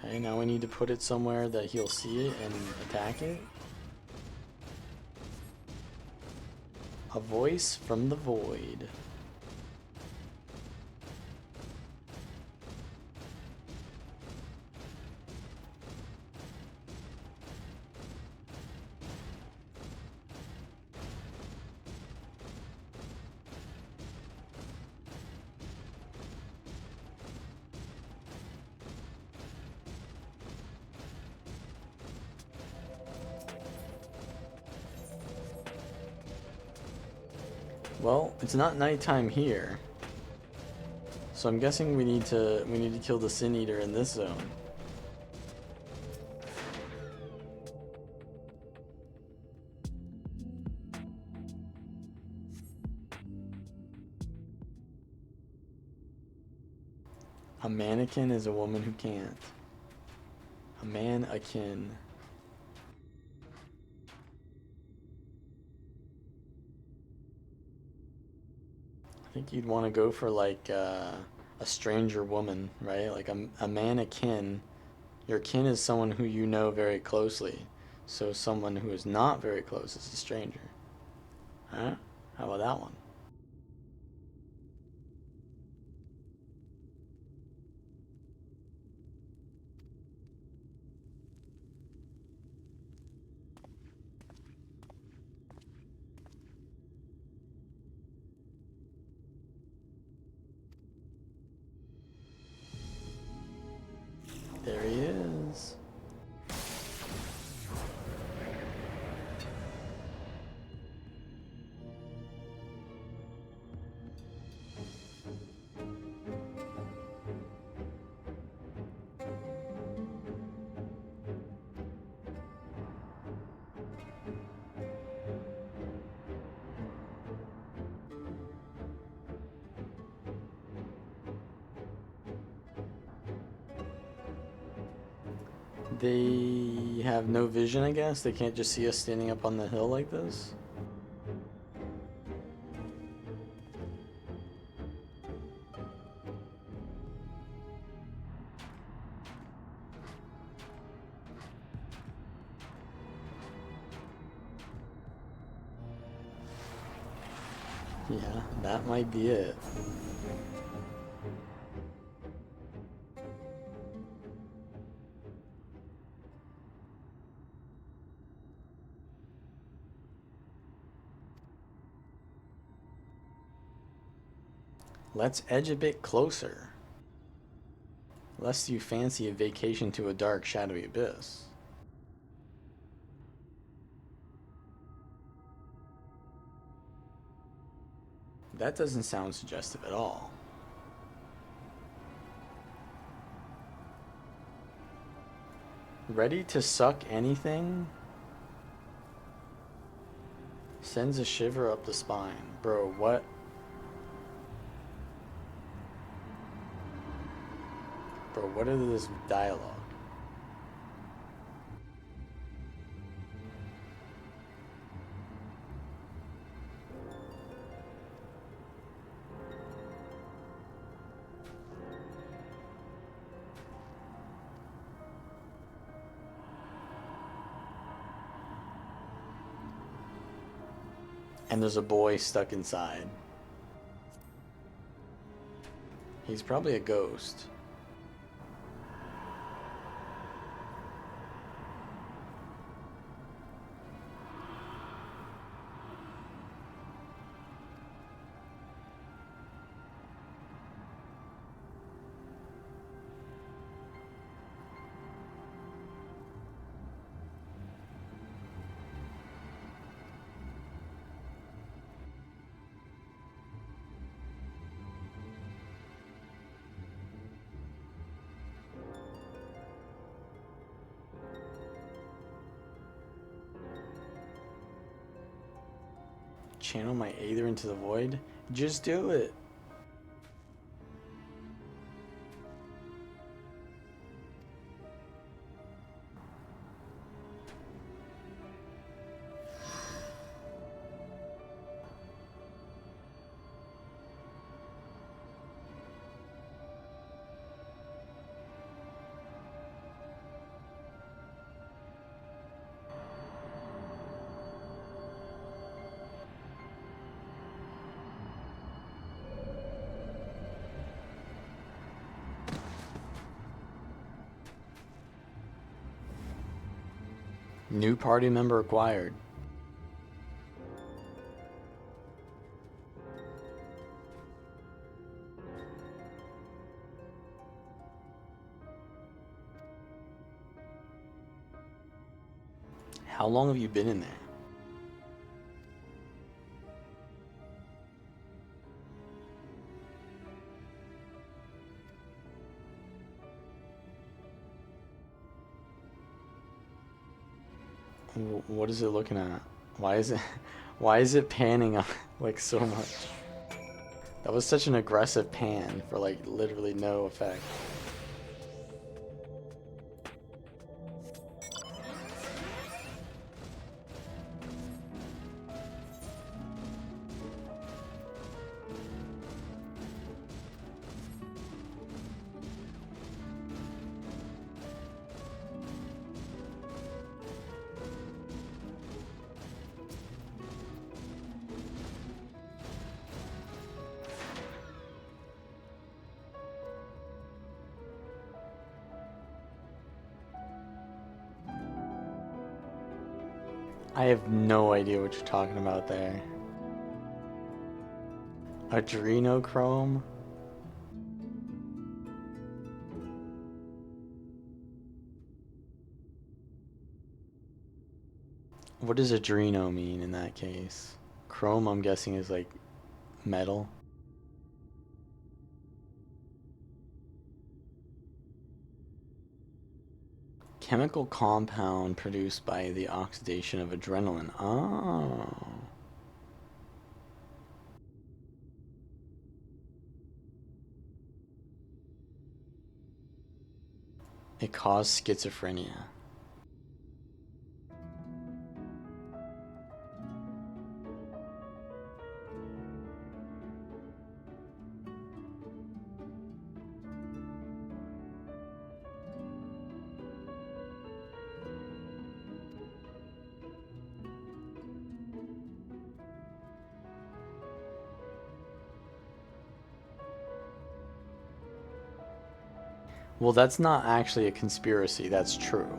Okay, now we need to put it somewhere that he'll see it and attack it. A voice from the void. Well, it's not nighttime here, so I'm guessing we need to kill the Sin Eater in this zone. A mannequin is a woman who can't. A man-akin. I think you'd want to go for like a stranger woman, right? Like a mannequin. Your kin is someone who you know very closely. So someone who is not very close is a stranger. Huh? How about that one? There he is. They have no vision, I guess? They can't just see us standing up on the hill like this? Yeah, that might be it. Let's edge a bit closer. Lest you fancy a vacation to a dark, shadowy abyss. That doesn't sound suggestive at all. Ready to suck anything? Sends a shiver up the spine. Bro, what? Bro, what is this dialogue? And there's a boy stuck inside. He's probably a ghost. Channel my Aether into the void? Just do it. New party member acquired. How long have you been in there? What is it looking at? Why is it panning on like so much? That was such an aggressive pan for like literally no effect. I have no idea what you're talking about there. Adrenochrome? What does adreno mean in that case? Chrome, I'm guessing, is like metal. Chemical compound produced by the oxidation of adrenaline. Oh. It caused schizophrenia. Well, that's not actually a conspiracy, that's true.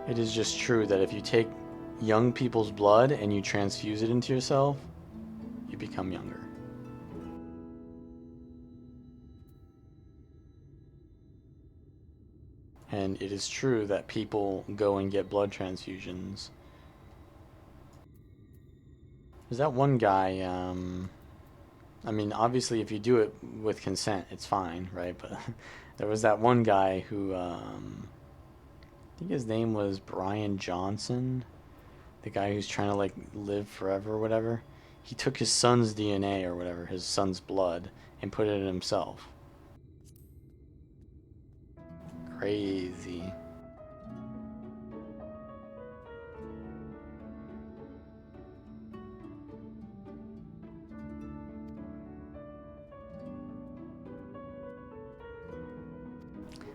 It is just true that if you take young people's blood and you transfuse it into yourself, you become younger. And it is true that people go and get blood transfusions. There's that one guy, I mean, obviously if you do it with consent, it's fine, right? But there was that one guy who, I think his name was Brian Johnson, the guy who's trying to like live forever or whatever. He took his son's DNA or whatever, his son's blood, and put it in himself. Crazy.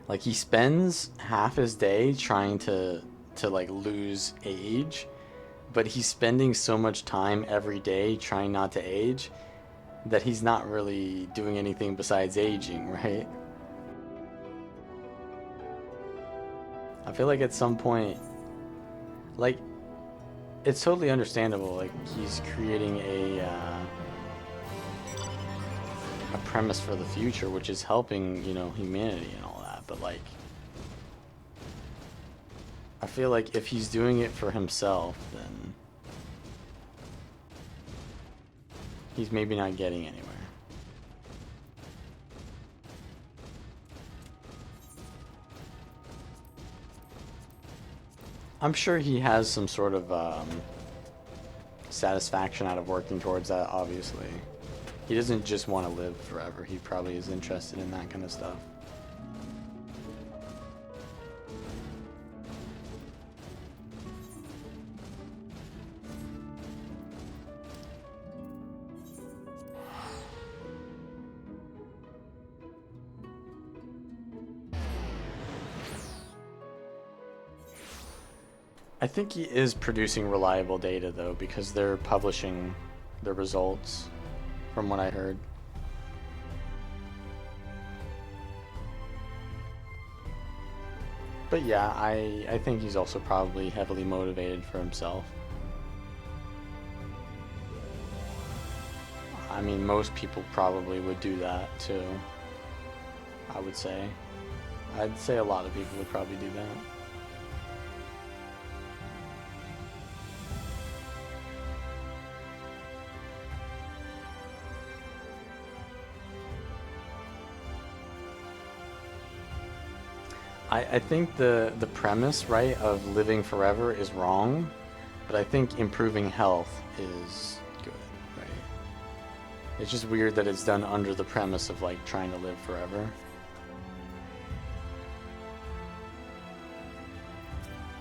Like he spends half his day trying to like lose age but he's spending so much time every day trying not to age that he's not really doing anything besides aging, right? I feel like at some point, like, it's totally understandable. Like, he's creating a premise for the future, which is helping, you know, humanity and all that. But like, I feel like if he's doing it for himself, then he's maybe not getting anywhere. I'm sure he has some sort of satisfaction out of working towards that, obviously. He doesn't just want to live forever. He probably is interested in that kind of stuff. I think he is producing reliable data, though, because they're publishing the results, from what I heard. But yeah, I think he's also probably heavily motivated for himself. I mean, most people probably would do that, too. I would say. I'd say a lot of people would probably do that. I think the premise, right, of living forever is wrong, but I think improving health is good, right? It's just weird that it's done under the premise of, like, trying to live forever.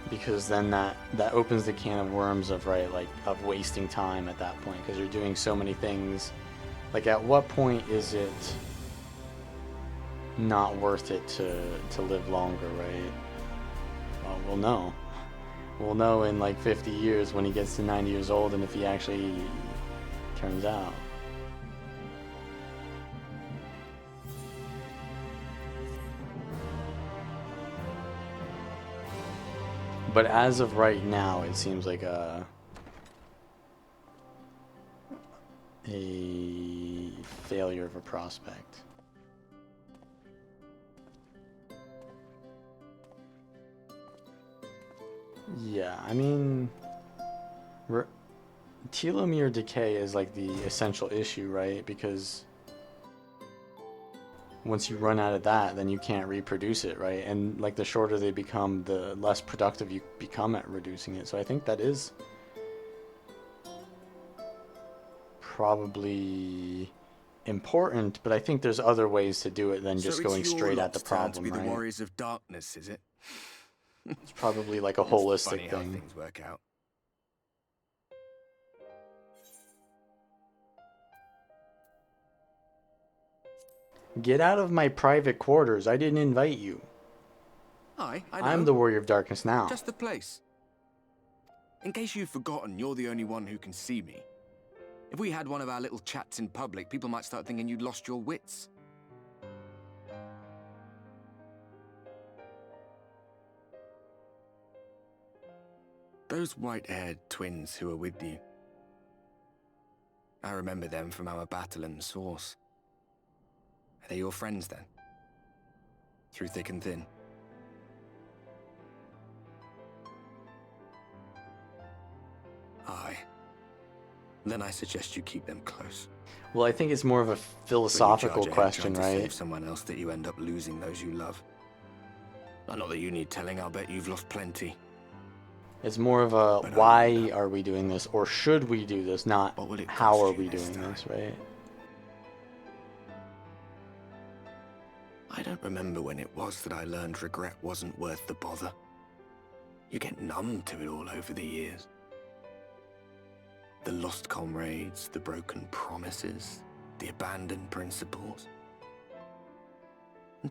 Because then that opens the can of worms of, right, like, of wasting time at that point, because you're doing so many things. Like, at what point is it not worth it to live longer, right? Well, we'll know. We'll know in like 50 years when he gets to 90 years old and if he actually turns out. But as of right now, it seems like a failure of a prospect. Yeah, I mean, telomere decay is like the essential issue, right? Because once you run out of that, then you can't reproduce it, right? And like the shorter they become, the less productive you become at reducing it. So I think that is probably important, but I think there's other ways to do it than just going straight at the problem, to be right? The warriors of darkness, is it? It's probably like a holistic How thing. things work out. Get out of my private quarters. I didn't invite you. I know. I'm the warrior of darkness now. Just the place. In case you've forgotten, you're the only one who can see me. If we had one of our little chats in public, people might start thinking you'd lost your wits. Those white-haired twins who are with you. I remember them from our battle in the Source. Are they your friends then? Through thick and thin? Aye. Then I suggest you keep them close. Well, I think it's more of a philosophical question, trying to right? save someone else that you end up losing those you love. Not that you need telling, I'll bet you've lost plenty. It's more of a why are we doing this, or should we do this, not how are we doing this, right? I don't remember when it was that I learned regret wasn't worth the bother. You get numb to it all over the years. The lost comrades, the broken promises, the abandoned principles.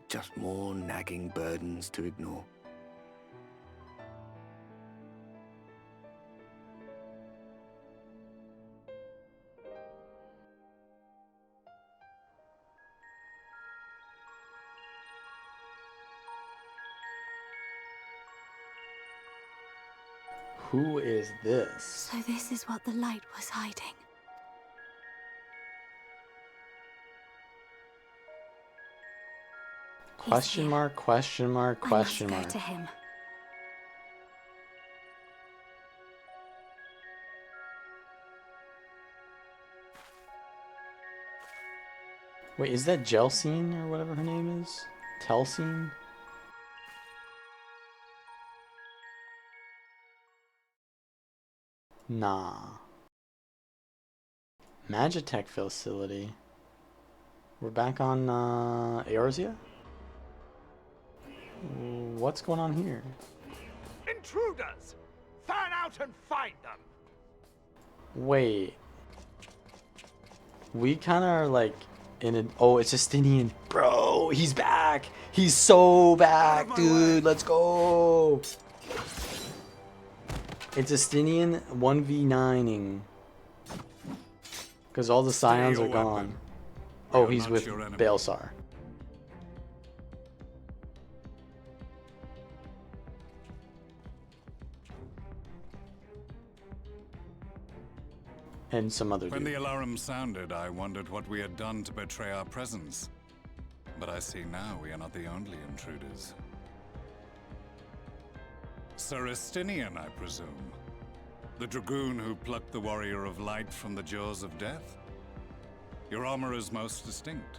Just more nagging burdens to ignore. Who is this? So this is what the light was hiding. Question mark, question mark, question I mark. must go to him. Wait, is that Jelsine or whatever her name is? Telsine? Nah. Magitech facility. We're back on Eorzea? What's going on here? Intruders! Fan out and find them! Wait. We kind of are like in an... Oh, it's Justinian. Bro, he's back. He's so back, dude. Let's go. It's Justinian 1v9ing. Because all the scions are gone. Oh, he's with Baelsar. And some other When dude. the alarm sounded, I wondered what we had done to betray our presence. But I see now we are not the only intruders. Sir Estinian, I presume. The dragoon who plucked the Warrior of Light from the jaws of death? Your armor is most distinct.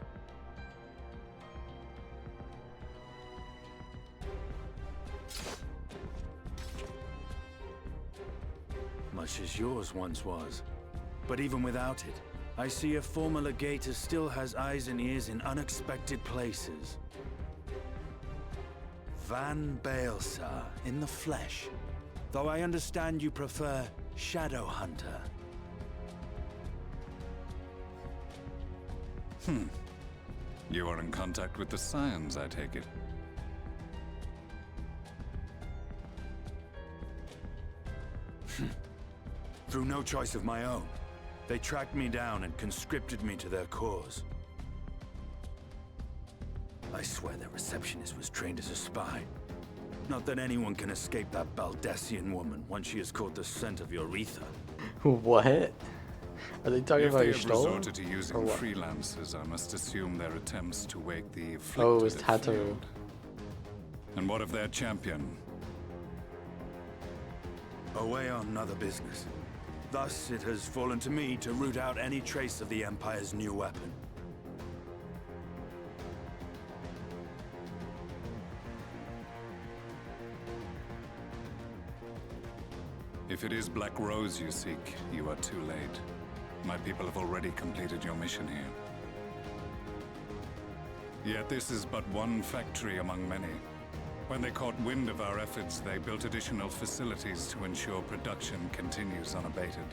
Much as yours once was. But even without it, I see a former legator still has eyes and ears in unexpected places. Van Baelsar, in the flesh. Though I understand you prefer Shadow Hunter. You are in contact with the scions, I take it. Through no choice of my own, they tracked me down and conscripted me to their cause. I swear their receptionist was trained as a spy. Not that anyone can escape that Baldessian woman once she has caught the scent of your ether. What? Are they talking If about they your have stole? resorted to using Or what? freelancers, I must assume their attempts to wake the afflicted Oh, it was have Tataru. failed. And what of their champion? Away on another business. Thus, it has fallen to me to root out any trace of the Empire's new weapon. If it is Black Rose you seek, you are too late. My people have already completed your mission here. Yet this is but one factory among many. When they caught wind of our efforts, they built additional facilities to ensure production continues unabated.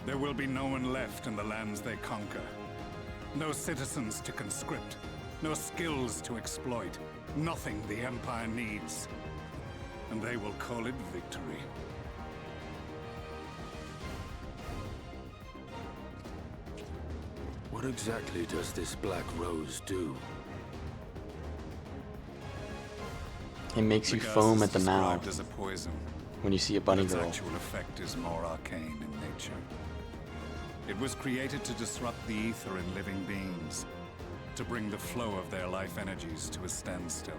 There will be no one left in the lands they conquer. No citizens to conscript. No skills to exploit. Nothing the Empire needs. And they will call it victory. What exactly does this Black Rose do? It makes you The gas foam is at the described mouth as a poison. when you see a bunny Its girl. actual effect is more arcane in nature. It was created to disrupt the ether in living beings, to bring the flow of their life energies to a standstill.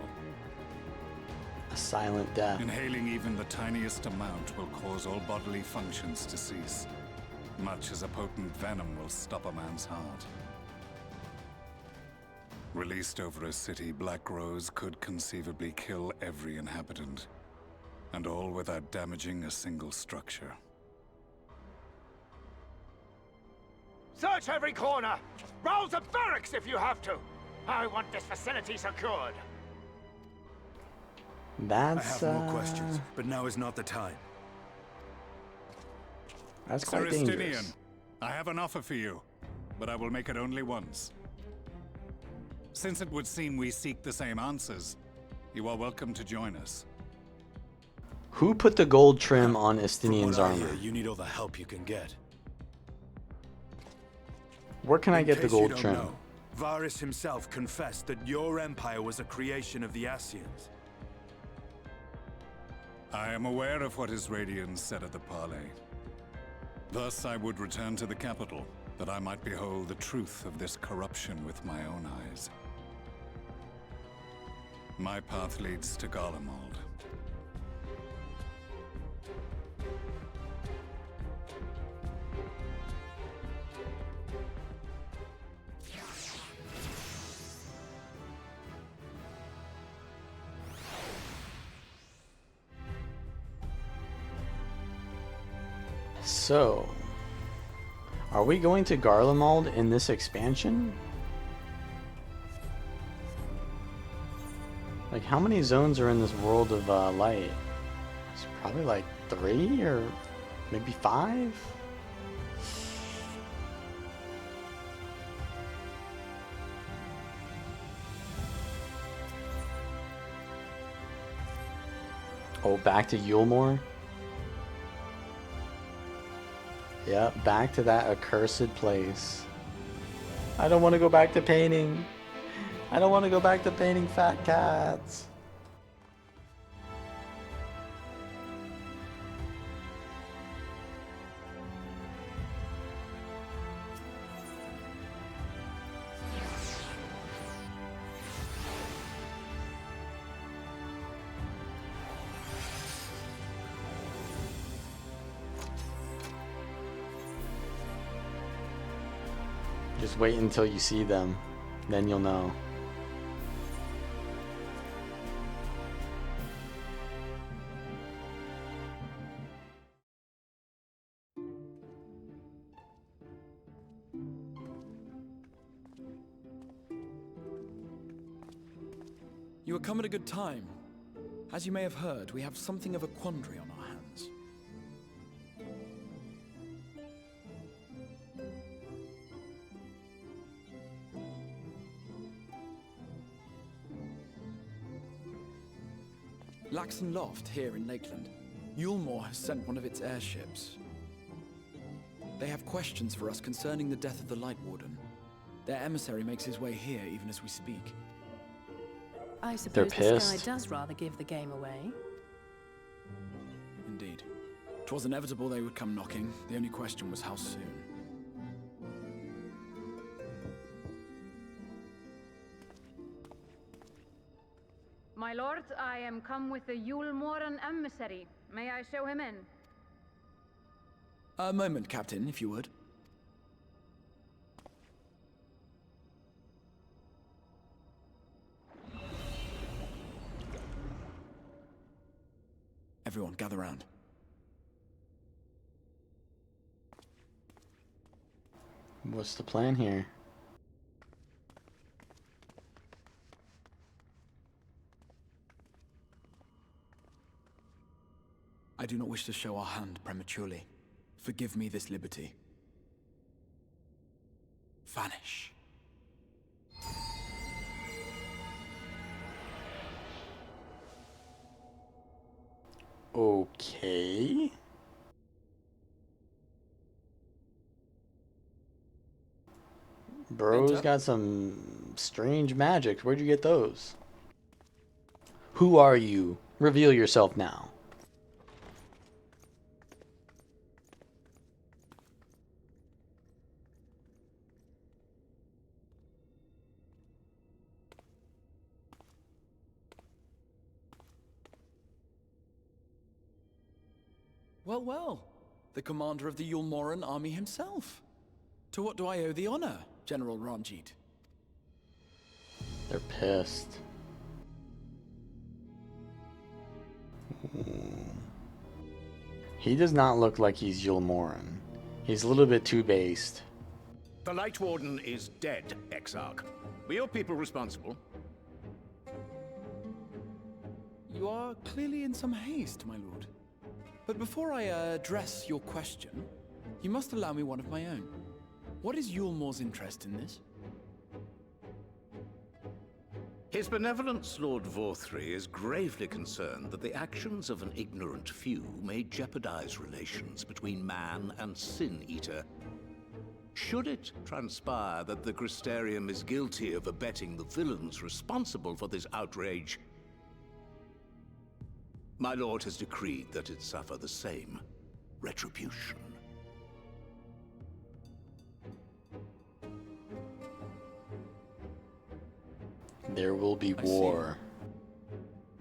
A silent death. Inhaling even the tiniest amount will cause all bodily functions to cease, much as a potent venom will stop a man's heart. Released over a city, Black Rose could conceivably kill every inhabitant, and all without damaging a single structure. Search every corner! Rouse the barracks if you have to! I want this facility secured! That's I have more questions, but now is not the time. That's Sir quite dangerous. Estinian, I have an offer for you, but I will make it only once. Since it would seem we seek the same answers, you are welcome to join us. Who put the gold trim on From Estinian's what I armor? hear, you need all the help you can get. Where can I In get the case you gold don't trim? know, Varys himself confessed that your empire was a creation of the Ascians. I am aware of what his Radiance said at the parley. Thus I would return to the capital, that I might behold the truth of this corruption with my own eyes. My path leads to Garlemald. So, are we going to Garlemald in this expansion? Like, how many zones are in this world of light? It's probably like 3 or maybe 5? Oh, back to Yulmore? Yep, back to that accursed place. I don't want to go back to painting. I don't want to go back to painting fat cats. Just wait until you see them, then you'll know. You have come at a good time. As you may have heard, we have something of a quandary on our hands. Laxon Loft, here in Lakeland. Yulmore has sent one of its airships. They have questions for us concerning the death of the Light Warden. Their emissary makes his way here even as we speak. I suppose the sky pissed. does rather give the game away. Indeed. 'Twas inevitable they would come knocking. The only question was how soon. My lord, I am come with the Yulmoran emissary. May I show him in? A moment, Captain, if you would. Everyone, gather round. What's the plan here? I do not wish to show our hand prematurely. Forgive me this liberty. Vanish. Okay. Bro's Enter. got some strange magics. Where'd you get those? Who are you? Reveal yourself now. Well, well. The commander of the Yulmoran army himself. To what do I owe the honor, General Ranjit? They're pissed. He does not look like he's Yulmoran. He's a little bit too based. The Light Warden is dead, Exarch. Were your people responsible? You are clearly in some haste, my lord. But before I address your question, you must allow me one of my own. What is Yulmore's interest in this? His Benevolence, Lord Vorthry, is gravely concerned that the actions of an ignorant few may jeopardize relations between man and Sin Eater. Should it transpire that the Crystarium is guilty of abetting the villains responsible for this outrage, My lord has decreed that it suffer the same retribution. There will be I war.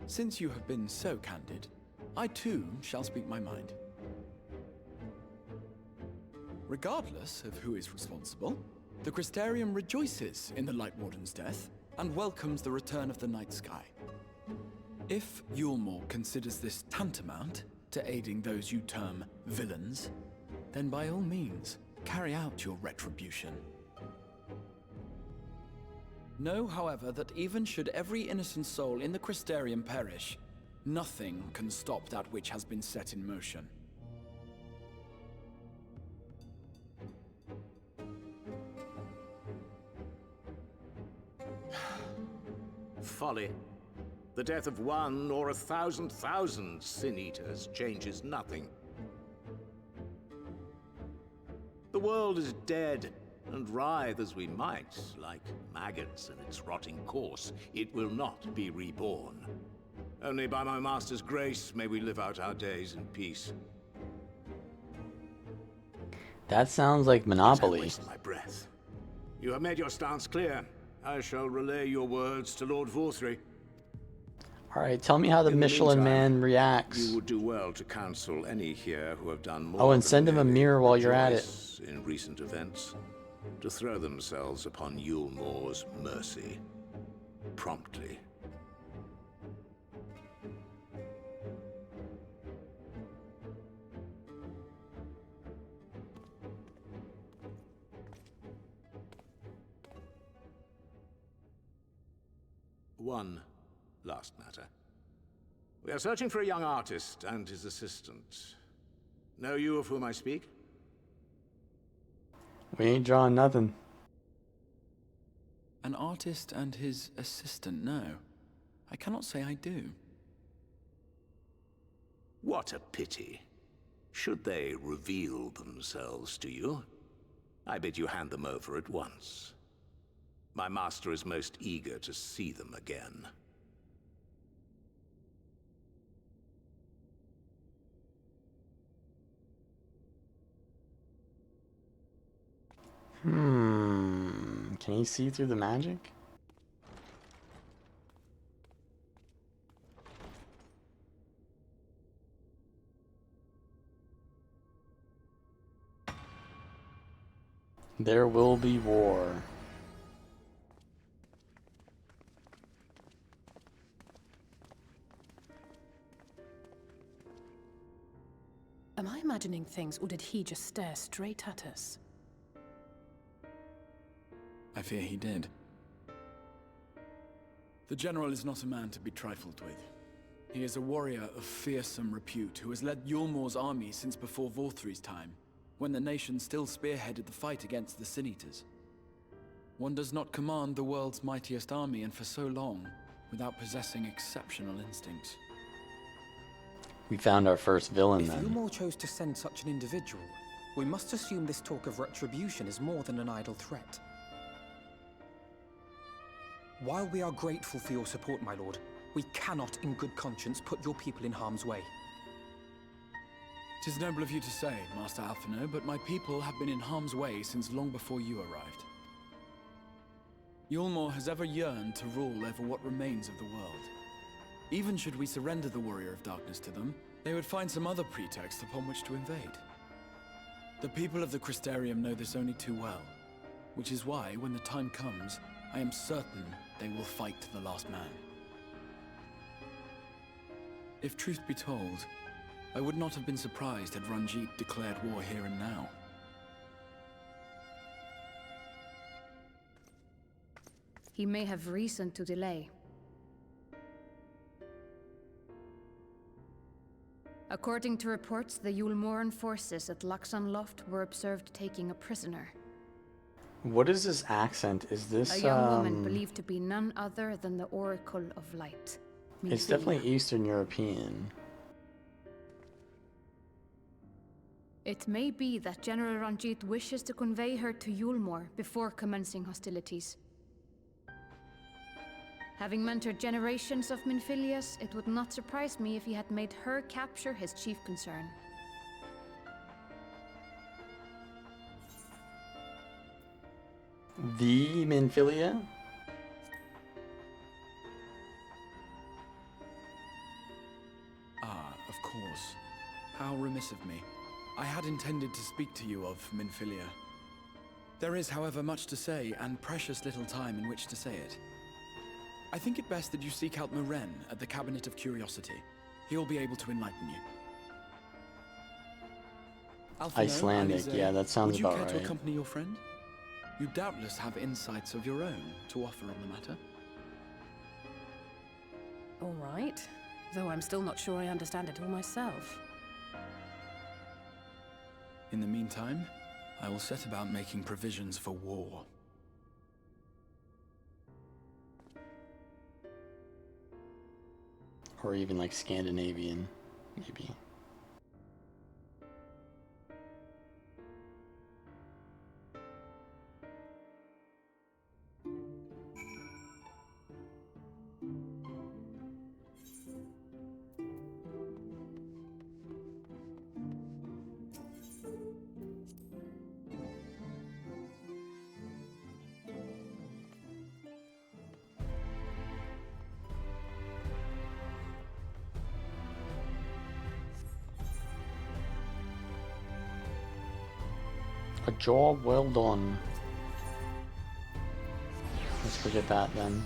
Since you have been so candid, I too shall speak my mind. Regardless of who is responsible, the Crystarium rejoices in the Light Warden's death and welcomes the return of the night sky. If Yulmore considers this tantamount to aiding those you term villains, then by all means, carry out your retribution. Know, however, that even should every innocent soul in the Crystarium perish, nothing can stop that which has been set in motion. Folly. The death of one or 1,000,000 Sin-Eaters changes nothing. The world is dead, and writhe as we might, like maggots in its rotting course, it will not be reborn. Only by my master's grace may we live out our days in peace. That sounds like Monopoly. Waste my breath. You have made your stance clear. I shall relay your words to Lord Vorthry. Alright, tell me how the In the Michelin meantime, Man reacts. You would do well to counsel any here who have done more. Oh, and than send him a merely mirror while you're at it. rejoice in recent events, to throw themselves upon Yulmore's mercy promptly. One last matter. We are searching for a young artist and his assistant. Know you of whom I speak? We ain't drawing nothing. An artist and his assistant, no. I cannot say I do. What a pity. Should they reveal themselves to you, I bid you hand them over at once. My master is most eager to see them again. Can he see through the magic? There will be war. Am I imagining things, or did he just stare straight at us? I fear he did. The General is not a man to be trifled with. He is a warrior of fearsome repute who has led Yulmore's army since before Vorthry's time, when the nation still spearheaded the fight against the Sin-Eaters. One does not command the world's mightiest army, and for so long, without possessing exceptional instincts. We found our first villain If then. Yulmore chose to send such an individual, we must assume this talk of retribution is more than an idle threat. While we are grateful for your support, my lord, we cannot in good conscience put your people in harm's way. 'Tis noble of you to say, Master Alphino, but my people have been in harm's way since long before you arrived. Yulmore has ever yearned to rule over what remains of the world. Even should we surrender the Warrior of Darkness to them, they would find some other pretext upon which to invade. The people of the Crystarium know this only too well, which is why, when the time comes, I am certain they will fight to the last man. If truth be told, I would not have been surprised had Ranjit declared war here and now. He may have reason to delay. According to reports, the Yulmoran forces at Laxan Loft were observed taking a prisoner. What is this accent? Is this A young woman believed to be none other than the Oracle of Light. It's definitely Eastern European. It may be that General Ranjit wishes to convey her to Yulmore before commencing hostilities. Having mentored generations of Minfilius, it would not surprise me if he had made her capture his chief concern. The Minfilia? Ah, of course. How remiss of me. I had intended to speak to you of Minfilia. There is, however, much to say, and precious little time in which to say it. I think it best that you seek out Maren at the Cabinet of Curiosity. He'll be able to enlighten you. Alphino, Icelandic, Alize, yeah, that sounds would you about care right. to accompany your friend? You doubtless have insights of your own to offer on the matter. All right. Though I'm still not sure I understand it all myself. In the meantime, I will set about making provisions for war. Or even like Scandinavian, maybe. A job well done. Let's forget that then.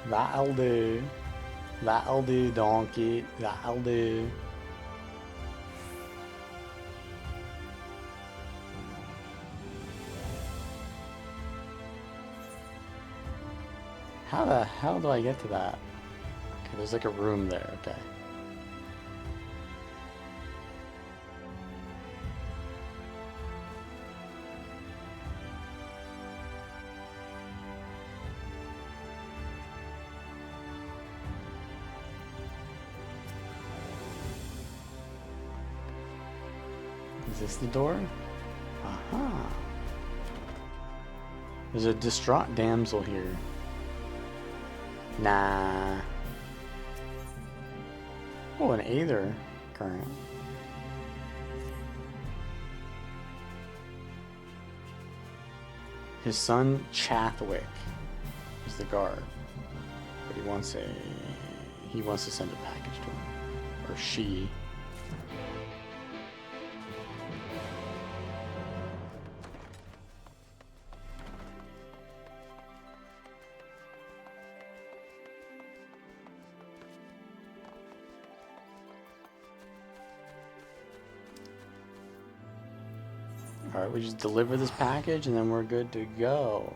That'll do. That'll do, donkey. That'll do. How the hell do I get to that? Okay, there's like a room there, okay. Is this the door? Aha. There's a distraught damsel here. Nah. Oh, an Aether current. His son Chathwick is the guard, but he wants to send a package to him, or she. Alright, we just deliver this package and then we're good to go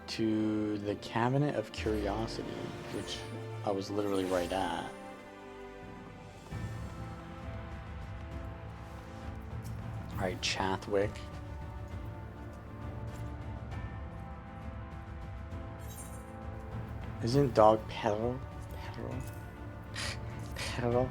to the Cabinet of Curiosity, which I was literally right at. Alright, Chathwick. Isn't dog Peril? Peril?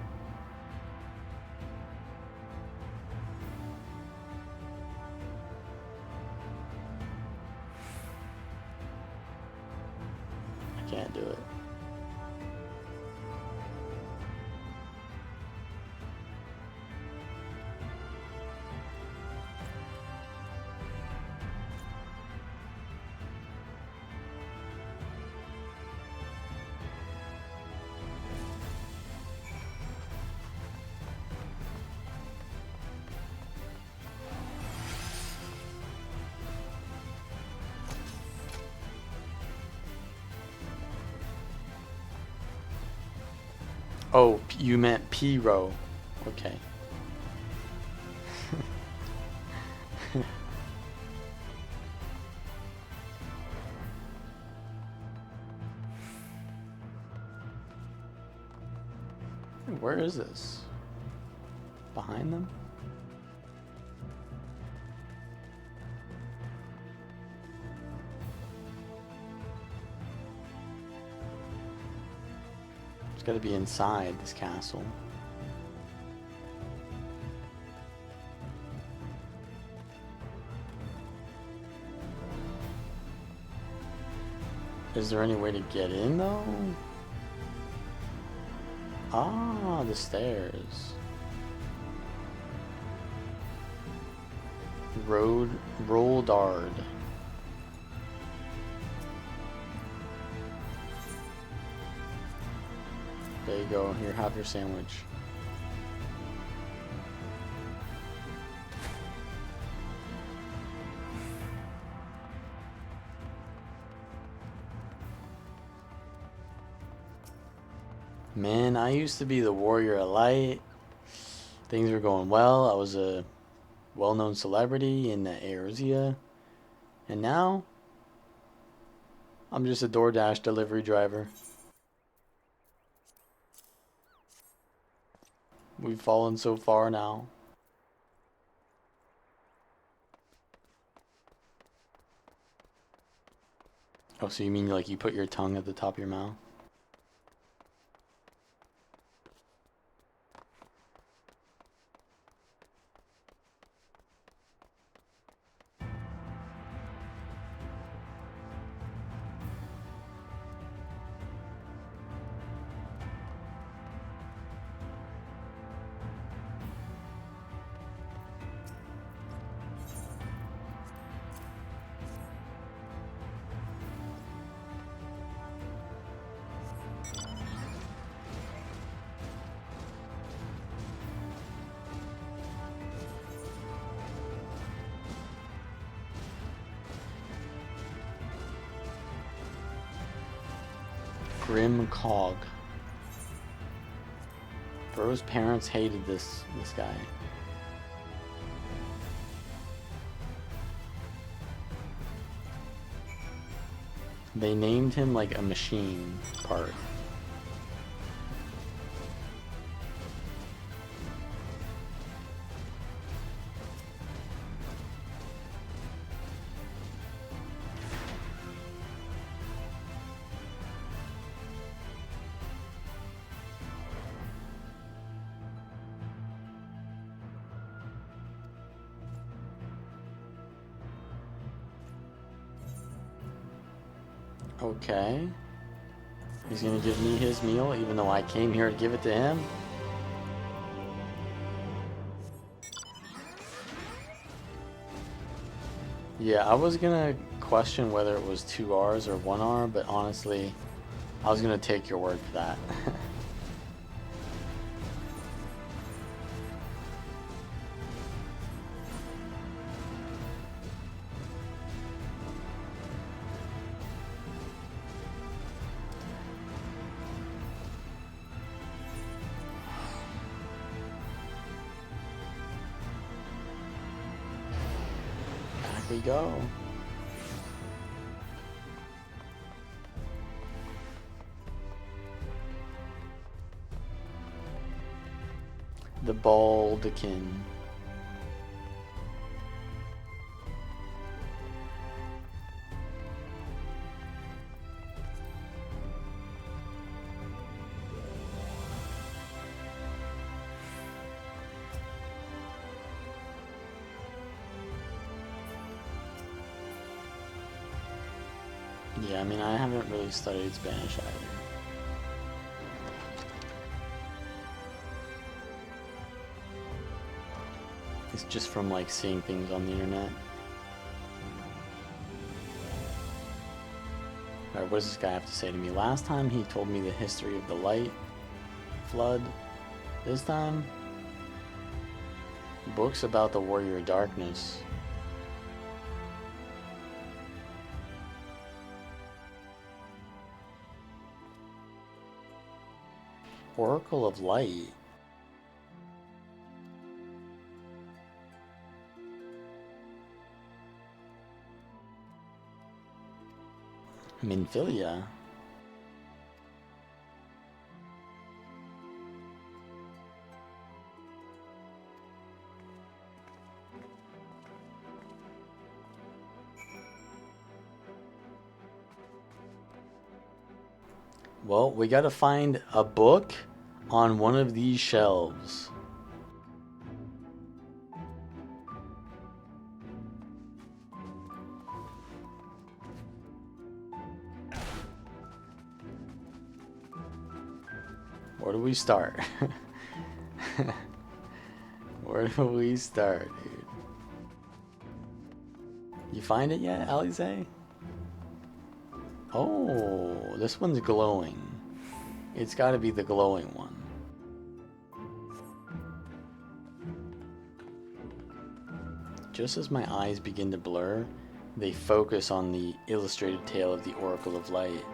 Can't do it. Oh, you meant P-row. Okay. Where is this? Behind them? gotta be inside this castle. Is there any way to get in though? Ah, the stairs. Roll dard. There you go. Here, have your sandwich. Man, I used to be the warrior of light. Things were going well. I was a well-known celebrity in the Eorzea. And now, I'm just a DoorDash delivery driver. We've fallen so far now. Oh, so you mean like you put your tongue at the top of your mouth? Grim Cog. Bro's parents hated this guy. They named him like a machine part. Okay. He's gonna give me his meal even though I came here to give it to him? Yeah, I was gonna question whether it was 2 R's or 1 R, but honestly, I was gonna take your word for that. We go. The Baldekin. Yeah, I mean, I haven't really studied Spanish either. It's just from, like, seeing things on the internet. Alright, what does this guy have to say to me? Last time he told me the history of the light, flood. This time, books about the warrior of darkness. Oracle of Light. Minfilia. Well, we gotta find a book on one of these shelves. Where do we start? Where do we start, dude? You find it yet, Alize? Oh, this one's glowing. It's gotta be the glowing one. Just as my eyes begin to blur, they focus on the illustrated tale of the Oracle of Light.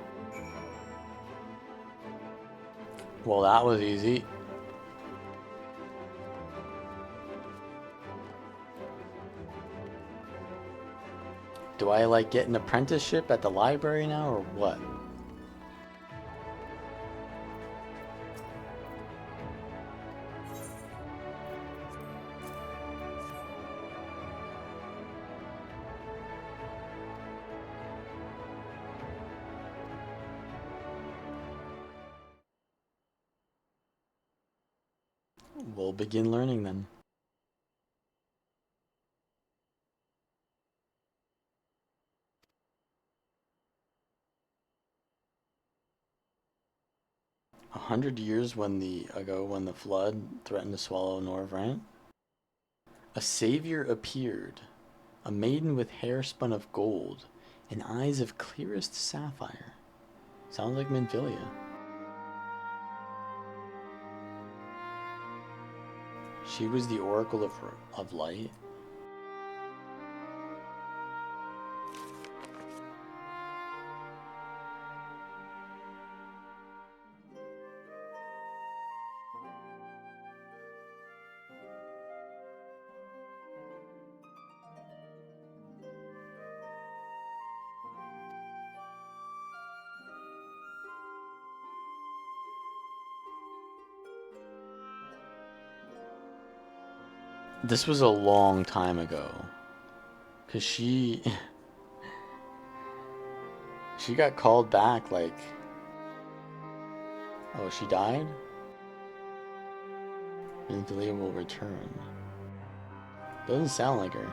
Well, that was easy. Do I like get an apprenticeship at the library now or what? We'll begin learning then. A 100 years ago when the flood threatened to swallow Norvrant, a savior appeared, a maiden with hair spun of gold and eyes of clearest sapphire. Sounds like Minfilia. She was the Oracle of Light. This was a long time ago, cause she got called back like, oh, she died? Minfilia will return. Doesn't sound like her.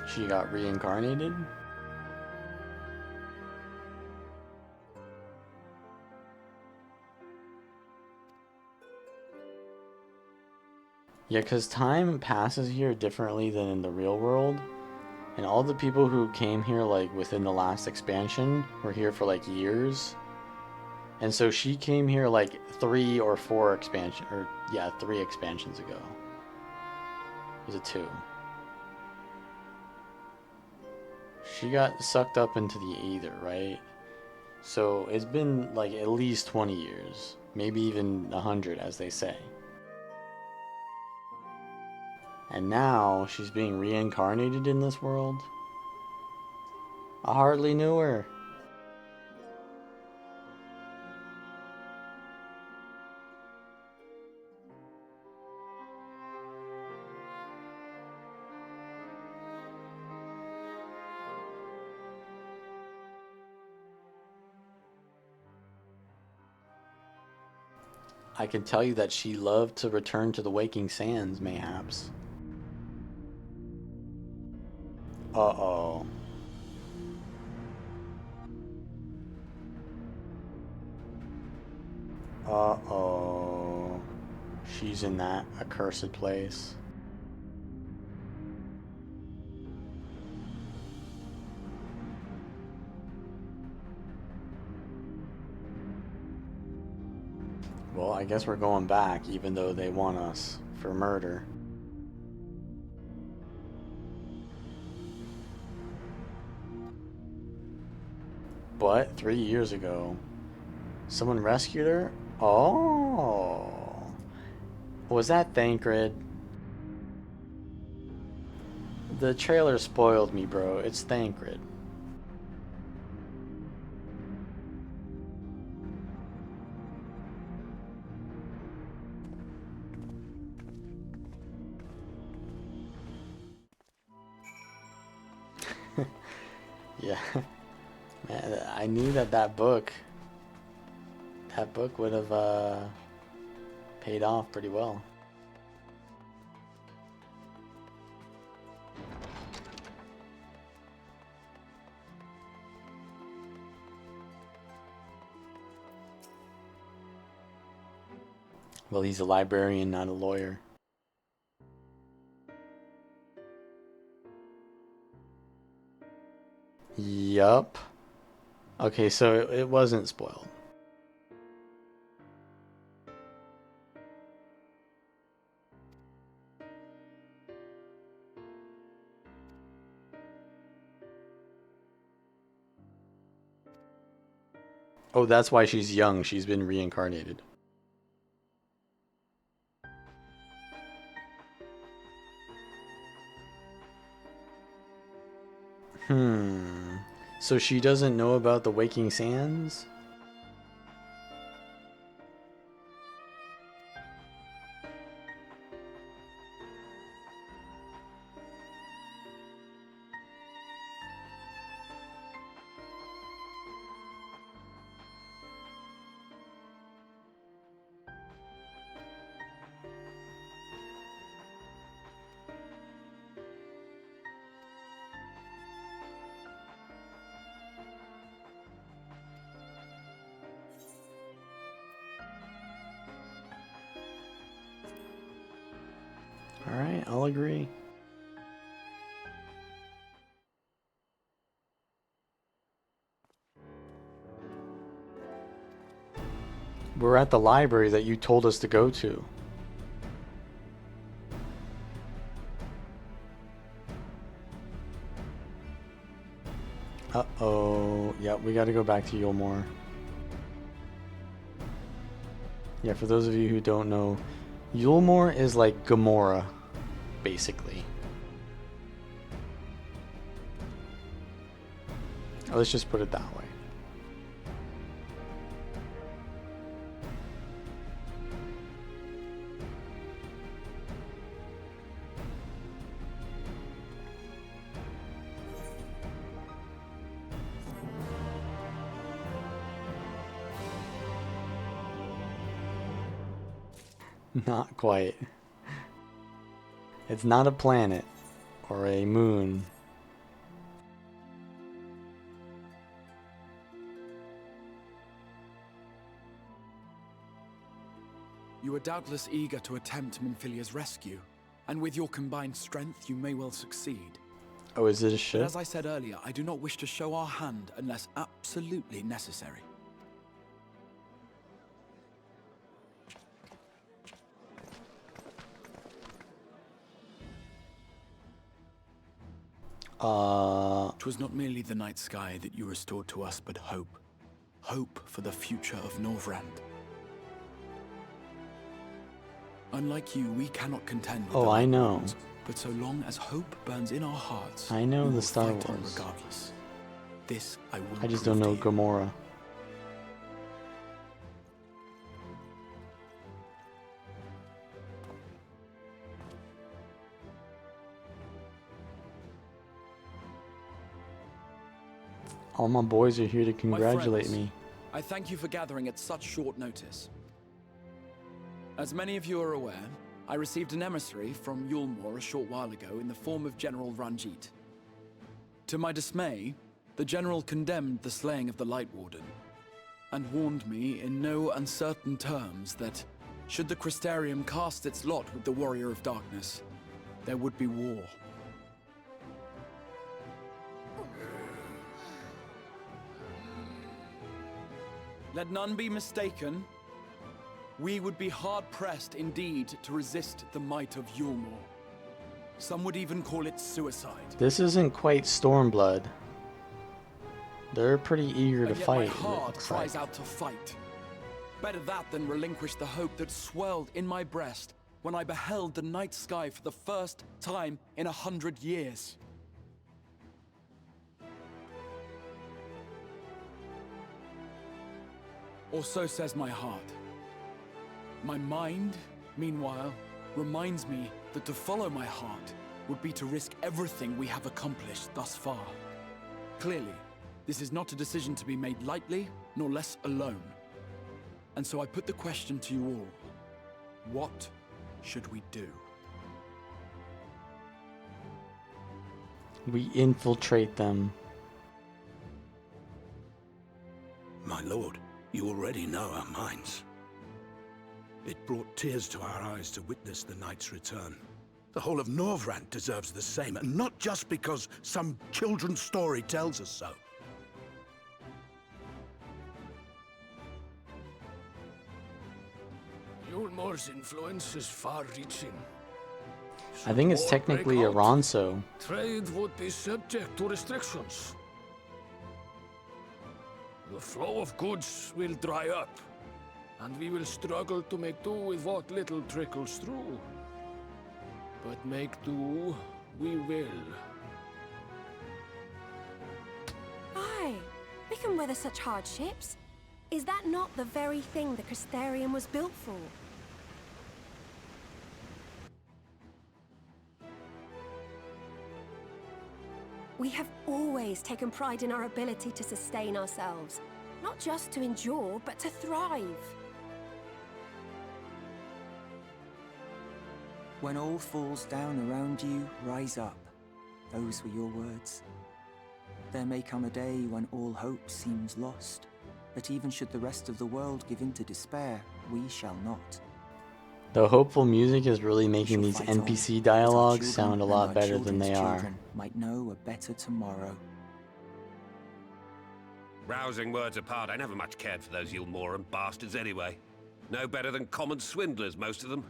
She got reincarnated? Yeah, because time passes here differently than in the real world. And all the people who came here, like, within the last expansion were here for, like, years. And so she came here, like, 3 expansions ago. Was it 2? She got sucked up into the Aether, right? So it's been, like, at least 20 years. Maybe even 100, as they say. And now she's being reincarnated in this world. I hardly knew her. I can tell you that she loved to return to the waking sands, mayhaps. Uh-oh. Uh-oh. She's in that accursed place. Well, I guess we're going back, even though they want us for murder. But 3 years ago, someone rescued her? Oh. Was that Thancred? The trailer spoiled me, bro. It's Thancred. Yeah. Man, I knew that book would have paid off pretty well. Well, he's a librarian, not a lawyer. Yup. Okay, so it wasn't spoiled. Oh, that's why she's young. She's been reincarnated. So she doesn't know about the Waking Sands? Alright, I'll agree. We're at the library that you told us to go to. Uh-oh. Yeah, we gotta go back to Yulmore. Yeah, for those of you who don't know, Yulmore is like Gamora, basically. Let's just put it that way. Not quite. It's not a planet or a moon. You are doubtless eager to attempt Minfilia's rescue, and with your combined strength, you may well succeed. Oh, is it a But ship? as I said earlier, I do not wish to show our hand unless absolutely necessary. "'Twas not merely the night sky that you restored to us, but hope. Hope for the future of Norvrand. Unlike you, we cannot contend with the I Light know. Wardens, but so long as hope burns in our hearts, I know we the will Star fight on Wars. regardless. This I will I just prove don't know to you. Gamora. All my boys are here to congratulate friends, me. I thank you for gathering at such short notice. As many of you are aware, I received an emissary from Yulmore a short while ago in the form of General Ranjit. To my dismay, the General condemned the slaying of the Light Warden, and warned me in no uncertain terms that, should the Crystarium cast its lot with the Warrior of Darkness, there would be war. Let none be mistaken. We would be hard-pressed indeed to resist the might of Yulmore. Some would even call it suicide. This isn't quite Stormblood. They're pretty eager to And yet fight. my it heart looks cries like. out to fight. Better that than relinquish the hope that swelled in my breast when I beheld the night sky for the first time in 100 years. Or so says my heart. My mind, meanwhile, reminds me that to follow my heart would be to risk everything we have accomplished thus far. Clearly, this is not a decision to be made lightly, nor less alone. And so I put the question to you all. What should we do? We infiltrate them. My lord, you already know our minds. It brought tears to our eyes to witness the knight's return. The whole of Norvrand deserves the same, and not just because some children's story tells us so. Yulmor's influence is far-reaching. I think it's technically a Ronso. Trade would be subject to restrictions. The flow of goods will dry up, and we will struggle to make do with what little trickles through. But make do, we will. Aye, we can weather such hardships. Is that not the very thing the Crystarium was built for? We have always taken pride in our ability to sustain ourselves. Not just to endure, but to thrive. When all falls down around you, rise up. Those were your words. There may come a day when all hope seems lost, but even should the rest of the world give in to despair, we shall not. The hopeful music is really making these Fight on, NPC that our dialogues children sound a and lot our better than children's they are. children might know a better tomorrow. Rousing words apart, I never much cared for those Yulmoran bastards anyway. No better than common swindlers, most of them.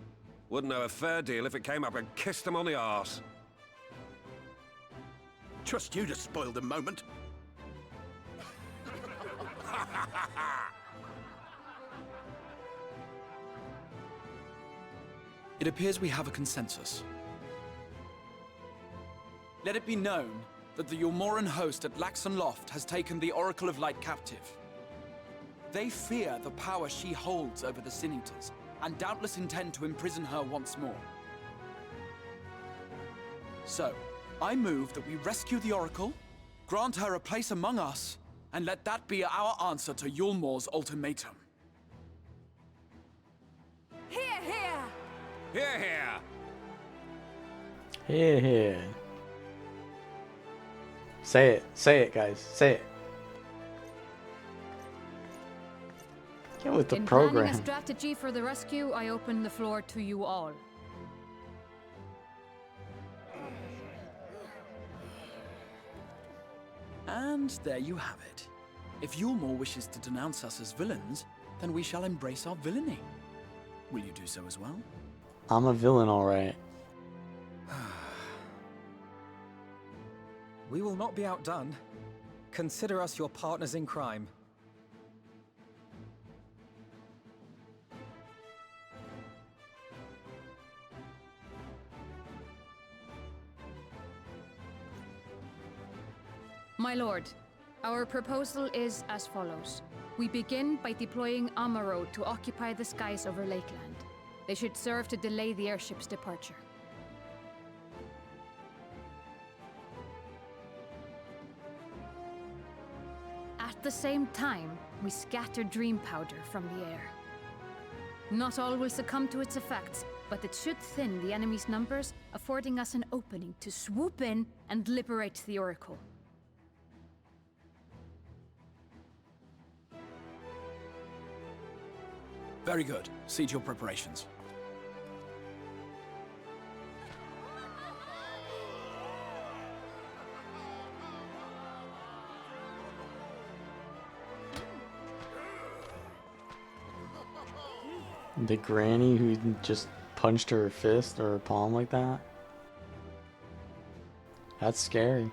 Wouldn't know a fair deal if it came up and kissed them on the arse. Trust you to spoil the moment. It appears we have a consensus. Let it be known that the Yulmoran host at Laxon Loft has taken the Oracle of Light captive. They fear the power she holds over the Sin Eaters, and doubtless intend to imprison her once more. So, I move that we rescue the Oracle, grant her a place among us, and let that be our answer to Yulmor's ultimatum. Hear, hear! Hear, hear! Hear, hear. Say it, guys. Say it. Get with the In planning a program. strategy for the rescue, I open the floor to you all. And there you have it. If Yulmor wishes to denounce us as villains, then we shall embrace our villainy. Will you do so as well? I'm a villain, alright. We will not be outdone. Consider us your partners in crime. My lord, our proposal is as follows. We begin by deploying Amaro to occupy the skies over Lakeland. They should serve to delay the airship's departure. At the same time, we scatter dream powder from the air. Not all will succumb to its effects, but it should thin the enemy's numbers, affording us an opening to swoop in and liberate the Oracle. Very good. See to your preparations. The granny who just punched her fist or her palm like that? That's scary.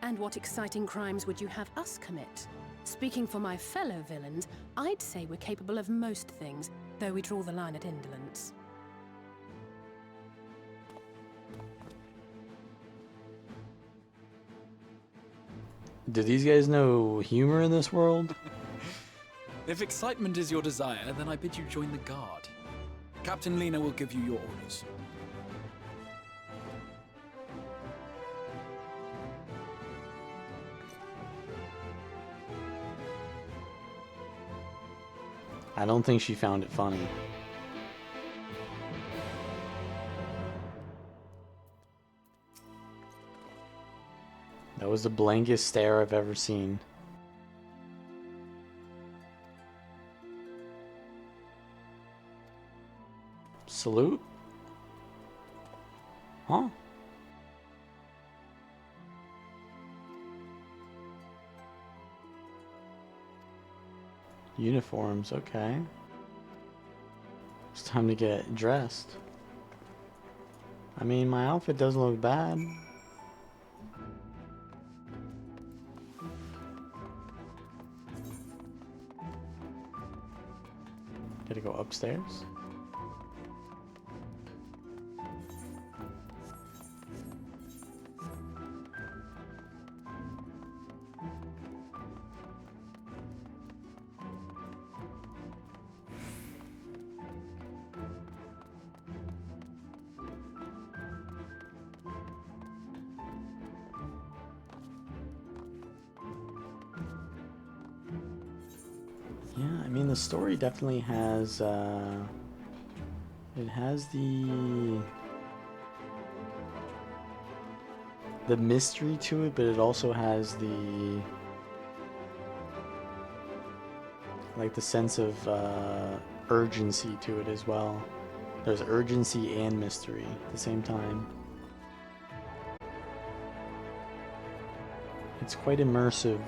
And what exciting crimes would you have us commit? Speaking for my fellow villains, I'd say we're capable of most things, though we draw the line at indolence. Do these guys know humor in this world? If excitement is your desire, then I bid you join the guard. Captain Lena will give you your orders. I don't think she found it funny. That was the blankest stare I've ever seen. Salute? Huh? Uniforms, okay. It's time to get dressed. I mean, my outfit doesn't look bad. Gotta go upstairs. Yeah, I mean the story definitely has it has the mystery to it, but it also has the sense of urgency to it as well. There's urgency and mystery at the same time. It's quite immersive.